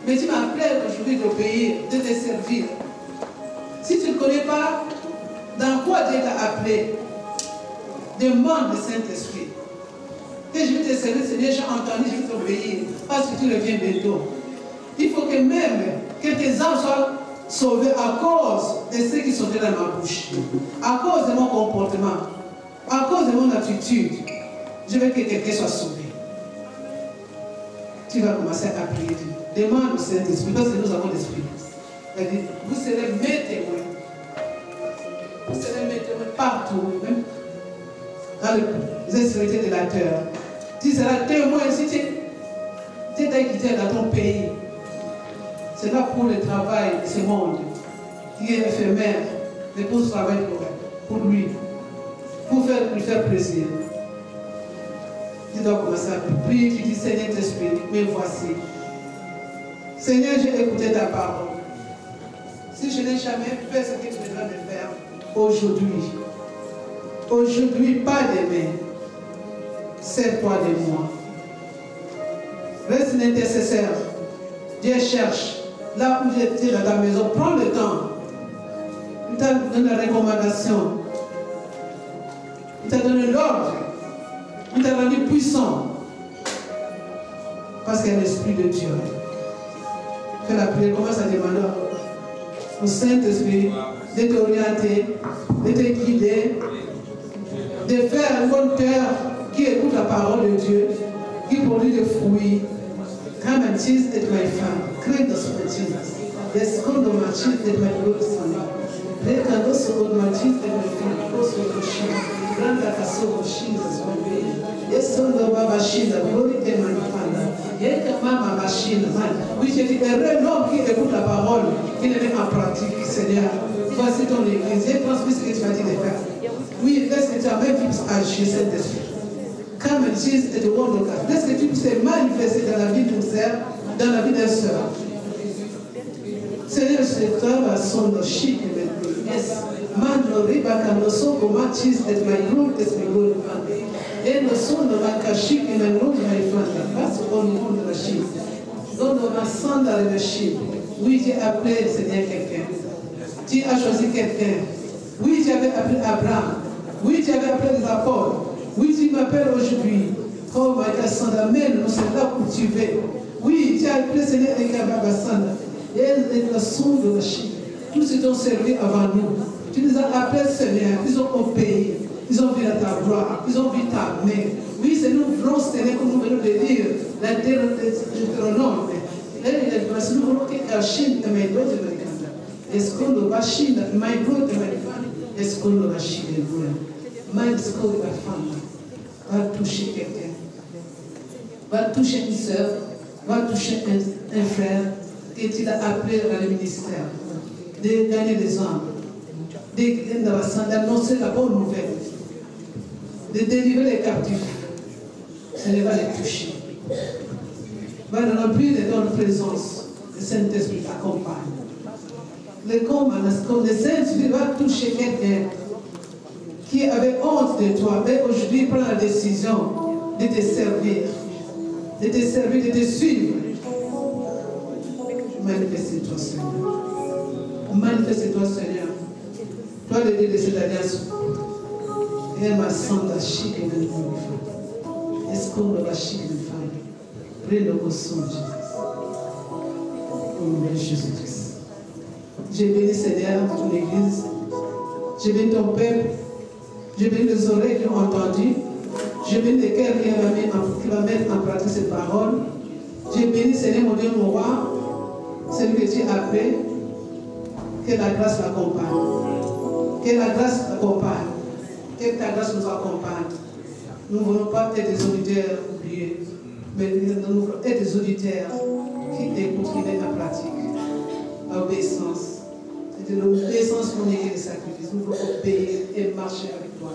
mais tu m'appelles aujourd'hui d'obéir, de te servir. Si tu ne connais pas dans quoi Dieu t'a appelé, demande le Saint-Esprit. Que je vais te servir, Seigneur, j'ai entendu, je vais t'obéir, parce que tu reviens bientôt. Il faut que même quelques âmes soient sauvées à cause de ceux qui sont dans ma bouche, à cause de mon comportement, à cause de mon attitude. Je veux que quelqu'un soit sauvé. Tu vas commencer à prier. Demande au Saint-Esprit, parce que nous avons l'Esprit. Elle dit, vous serez mes témoins. partout, même dans les extrémités de la terre. Tu seras témoin si tu es quitté dans ton pays. C'est là pour le travail de ce monde qui est éphémère, mais pour ce travail pour lui, pour lui faire plaisir. Tu dois commencer à prier, tu dis Seigneur Esprit, me voici. Seigneur, j'ai écouté ta parole. Si je n'ai jamais fait ce que tu me dois me faire, aujourd'hui, pas demain, sers-toi de moi. Reste un intercesseur. Dieu cherche. Là où j'étais dans ta maison, prends le temps. Il t'a donné la recommandation. Il t'a donné l'ordre. Il t'a rendu puissant. Parce qu'il y a l'Esprit de Dieu. Fais la prière, commence à demander au Saint-Esprit de t'orienter, de te guider, de faire un bon cœur qui écoute la parole de Dieu, qui produit des fruits. Come and cheese at my farm. Create the Jesus. Yes, come to my cheese at my good son. They can also go to my cheese at my farm. Also to sheep. Grant that I saw Jesus one day. Yes, son of Baba Shina, glory to my father. Yes, Mama Machine, man. Oui, j'ai dit, un homme qui écoute la parole, qui le met en pratique, Seigneur. Voici ton église. J'ai transmis ce que tu m'as dit de faire. Oui, laisse que tu as même puisse agir, Saint-Esprit. Come and cheese at the word of God. Laisse que tu puisses te manifester dans la vie d'une sœur, dans la vie d'un sœur. Seigneur, je te trave à son chic et maintenant. Yes. Man no riba ka no so ko ma cheese at my room is my good fan. Et no so no ma ka chic et my room my fan. Parce qu'on nous de la chic. Donc on va sans dans le chic. Oui, j'ai appelé Seigneur quelqu'un. Tu as choisi quelqu'un. Oui, tu avais appelé Abraham. Oui, tu avais appelé les apôtres. Oui, tu m'appelles aujourd'hui. Oh, my God, Sanda, mène, nous sommes là où tu veux. Oui, tu as appelé Seigneur Ekababa Sanda. Et la sonde de la Chine. Tous ceux qui t'ont servi avant nous. Tu les as appelés Seigneur. Ils ont obéi. Ils ont vu ta gloire. Ils ont vu ta main. Oui, c'est nous voulons, Seigneur, comme nous venons de dire, la terre de Deutéronome. Nous voulons que la Chine est ma droite et ma canda. Est-ce qu'on doit Chine, ma droite et ma canda? Est-ce qu'on doit Chine et ma droite? Est-ce qu'on doit femme? Va toucher quelqu'un, va toucher une soeur, va toucher un frère que tu l'as appelé dans le ministère, de gagner des âmes, d'annoncer la bonne nouvelle, de délivrer les captifs. Seigneur va les toucher, va les remplir de ton présence. Le Saint-Esprit t'accompagne. Le Saint-Esprit va toucher quelqu'un qui avait honte de toi, mais aujourd'hui prend la décision de te servir, de te suivre. Manifeste-toi, Seigneur. Manifeste-toi, Seigneur. Toi, le Dieu de cette alliance. Et ma sanda chic et ma femme. Est-ce qu'on va chic et ma femme? Prie le son de Jésus. Au nom de Jésus-Christ. J'ai béni, Seigneur, ton église. J'ai béni ton peuple. J'ai béni les oreilles qui ont entendu. J'ai béni les cœurs qui va mettre en pratique cette parole. J'ai béni, Seigneur, mon Dieu, mon roi, celui que tu as appelé. Que la grâce l'accompagne. Que la grâce l'accompagne. Que ta grâce nous accompagne. Nous ne voulons pas être des auditeurs oubliés, mais nous voulons être des auditeurs qui écoutent, qui mettent en pratique. L'obéissance. C'est de l'obéissance qu'on est les sacrifices. Nous voulons obéir et marcher avec toi.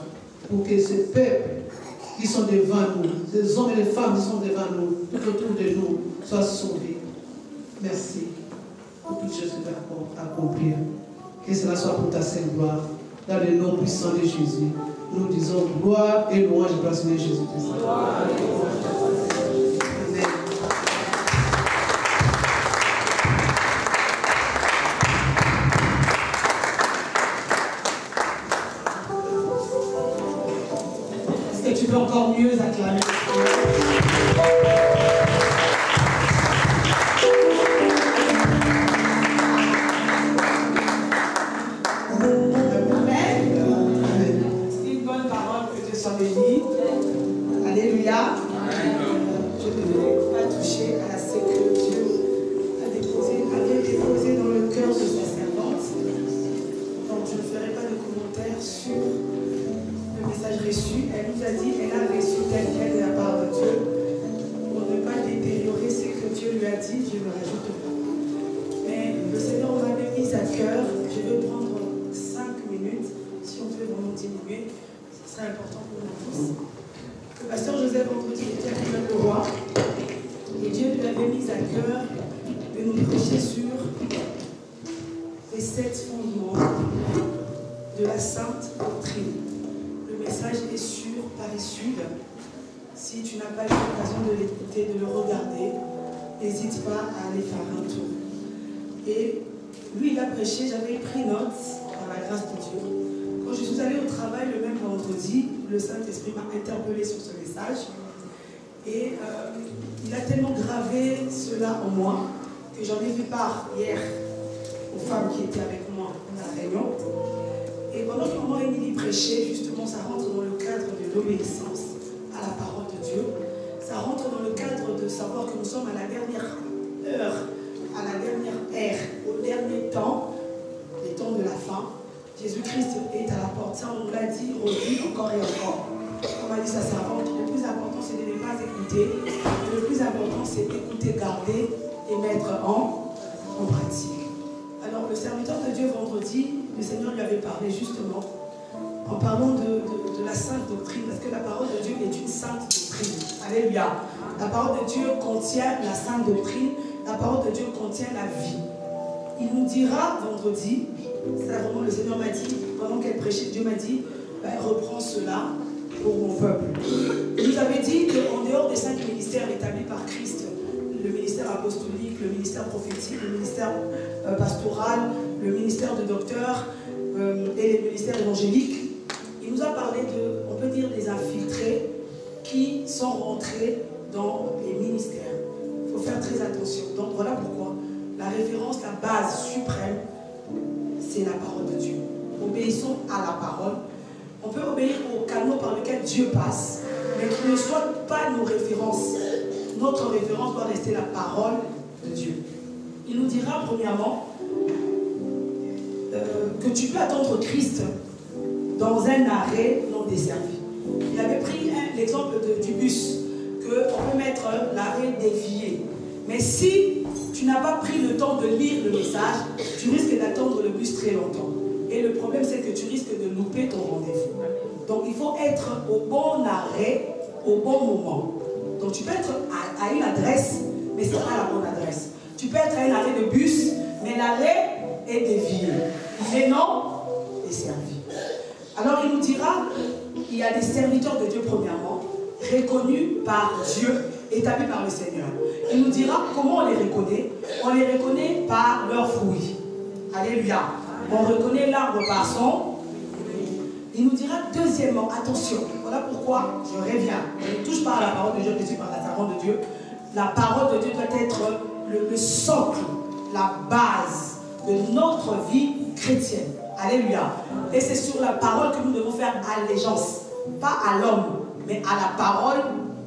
Pour que ce peuple qui sont devant nous, ces hommes et les femmes qui sont devant nous, tout autour de nous, soient sauvés. Merci pour toutes choses que tu as accomplir. Que cela soit pour ta sainte gloire. Dans le nom puissant de Jésus, nous disons gloire et louange à ton Seigneur Jésus-Christ. Amen. Est-ce que tu peux encore mieux acclamer? Alléluia. Je ne vais pas toucher à ce que Dieu avait déposé dans le cœur de sa servante. Donc je ne ferai pas de commentaires sur message reçu. Elle nous a dit, elle a reçu tel quel de la part de Dieu. Pour ne pas détériorer ce que Dieu lui a dit, je ne rajoute pas. Mais le Seigneur m'avait mis à cœur. Je vais prendre 5 minutes. Si on peut vraiment diminuer, ce serait important pour nous tous. Le pasteur Joseph vendredi était à le roi. Et Dieu lui avait mis à cœur de nous prêcher sur les 7 fondements de la sainte doctrine. Le message est sur Paris Sud. Si tu n'as pas eu l'occasion de l'écouter, de le regarder, n'hésite pas à aller faire un tour. Et lui, il a prêché, j'avais pris note par la grâce de Dieu. Quand je suis allée au travail le même vendredi, le Saint-Esprit m'a interpellée sur ce message. Et il a tellement gravé cela en moi que j'en ai fait part hier aux femmes qui étaient avec moi à la réunion. Et pendant que maman Émilie prêchait, justement, ça rentre dans le cadre de l'obéissance à la parole de Dieu. Ça rentre dans le cadre de savoir que nous sommes à la dernière heure, à la dernière ère, au dernier temps, les temps de la fin. Jésus-Christ est à la porte. Ça, on l'a dit, redit encore et encore. Comme a dit sa servante, le plus important, c'est de ne pas écouter. Le plus important, c'est d'écouter, garder et mettre en pratique. Alors, le serviteur de Dieu, vendredi, le Seigneur lui avait parlé justement en parlant de la sainte doctrine, parce que la parole de Dieu est une sainte doctrine. Alléluia. La parole de Dieu contient la sainte doctrine, la parole de Dieu contient la vie. Il nous dira vendredi, c'est vraiment le Seigneur m'a dit, pendant qu'elle prêchait, Dieu m'a dit, reprends cela pour mon peuple. Il nous avait dit qu'en dehors des 5 ministères établis par Christ, le ministère apostolique, le ministère prophétique, le ministère pastoral, le ministère de docteur et les ministères évangéliques, il nous a parlé de, on peut dire, des infiltrés qui sont rentrés dans les ministères. Il faut faire très attention. Donc voilà pourquoi la référence, la base suprême, c'est la parole de Dieu. Obéissons à la parole. On peut obéir au canot par lequel Dieu passe, mais qu'il ne soit pas nos références. Notre référence doit rester la parole de Dieu. Il nous dira premièrement que tu peux attendre Christ dans un arrêt non desservi. Il avait pris l'exemple du bus, qu'on peut mettre l'arrêt dévié. Mais si tu n'as pas pris le temps de lire le message, tu risques d'attendre le bus très longtemps. Et le problème, c'est que tu risques de louper ton rendez-vous. Donc, il faut être au bon arrêt, au bon moment. Donc, tu peux être à une adresse, mais ce n'est pas la bonne adresse. Tu peux être à un arrêt de bus, mais l'arrêt est dévié. Il est non desservi. Alors, il nous dira qu'il y a des serviteurs de Dieu, premièrement, reconnus par Dieu, établis par le Seigneur. Il nous dira comment on les reconnaît. On les reconnaît par leurs fruits. Alléluia. On reconnaît l'arbre par son. Il nous dira deuxièmement, attention, voilà pourquoi je reviens. Je ne touche pas à la parole de Dieu, je suis par la parole de Dieu. La parole de Dieu doit être le socle, la base de notre vie chrétienne. Alléluia. Et c'est sur la parole que nous devons faire allégeance. Pas à l'homme, mais à la parole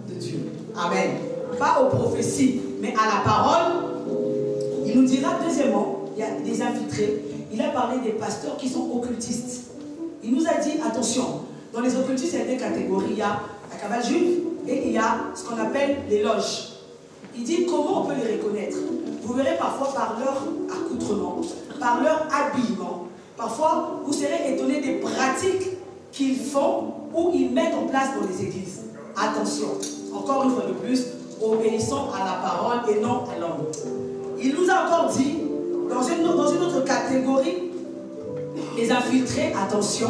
de Dieu. Amen. Pas aux prophéties, mais à la parole. Il nous dira deuxièmement, il y a des infiltrés. Il a parlé des pasteurs qui sont occultistes. Il nous a dit, attention, dans les occultistes, il y a des catégories. Il y a la cabale juive et il y a ce qu'on appelle les loges. Il dit comment on peut les reconnaître. Vous verrez parfois par leur accoutrement, par leur habillement. Parfois, vous serez étonné des pratiques qu'ils font ou ils mettent en place dans les églises. Attention, encore une fois de plus, obéissons à la parole et non à l'homme. Il nous a encore dit, dans une autre catégorie, les infiltrés, attention,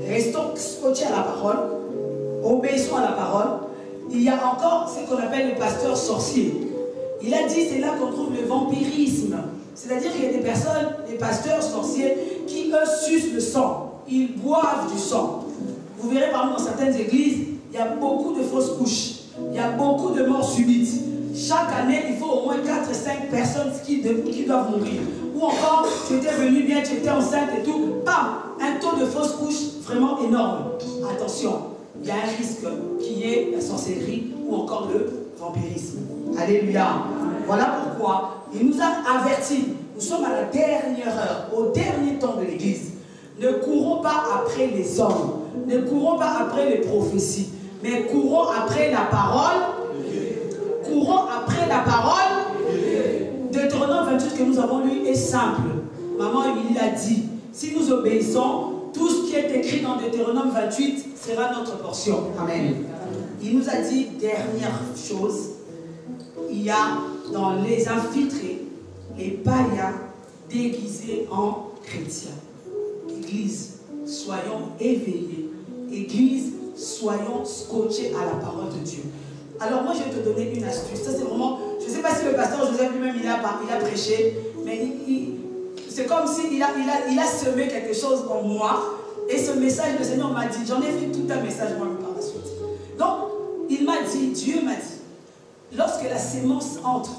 restons scotchés à la parole, obéissons à la parole. Il y a encore ce qu'on appelle les pasteurs sorciers. Il a dit, c'est là qu'on trouve le vampirisme. C'est-à-dire qu'il y a des personnes, des pasteurs sorciers, qui eux sucent le sang. Ils boivent du sang. Vous verrez par exemple dans certaines églises, il y a beaucoup de fausses couches. Il y a beaucoup de morts subites. Chaque année, il faut au moins 4 ou 5 personnes qui doivent mourir. Ou encore, tu étais venu bien, tu étais enceinte et tout. Bam! Un taux de fausses couches vraiment énorme. Attention, il y a un risque qui est la sorcellerie ou encore le vampirisme. Alléluia. Voilà pourquoi il nous a avertis. Nous sommes à la dernière heure, au dernier temps de l'Église. Ne courons pas après les hommes. Ne courons pas après les prophéties, mais courons après la parole. Courons après la parole. Deutéronome 28 que nous avons lu est simple. Maman, il a dit, si nous obéissons, tout ce qui est écrit dans Deutéronome 28 sera notre portion. Amen. Il nous a dit, dernière chose, il y a dans les infiltrés, les païens déguisés en chrétiens. Église, soyons éveillés. Église, soyons scotchés à la parole de Dieu. Alors moi, je vais te donner une astuce. Ça, c'est vraiment... Je ne sais pas si le pasteur Joseph lui-même, il a prêché, mais c'est comme s'il a semé quelque chose en moi. Et ce message, le Seigneur m'a dit, j'en ai fait tout un message moi-même par la suite. Donc, il m'a dit, Dieu m'a dit, lorsque la sémence entre,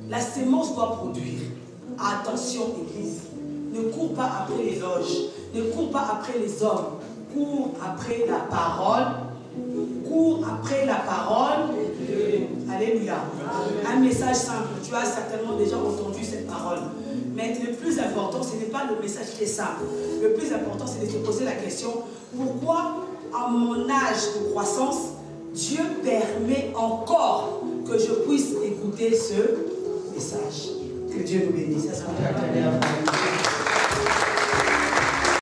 la sémence doit produire. Attention, Église, ne cours pas après les loges, ne cours pas après les hommes, cours après la parole. Cours après la parole. Alléluia. Un message simple. Tu as certainement déjà entendu cette parole. Mais le plus important, ce n'est pas le message qui est simple. Le plus important, c'est de se poser la question, pourquoi, à mon âge de croissance, Dieu permet encore que je puisse écouter ce message. Que Dieu nous bénisse. Est-ce qu'on peut acclamer la parole?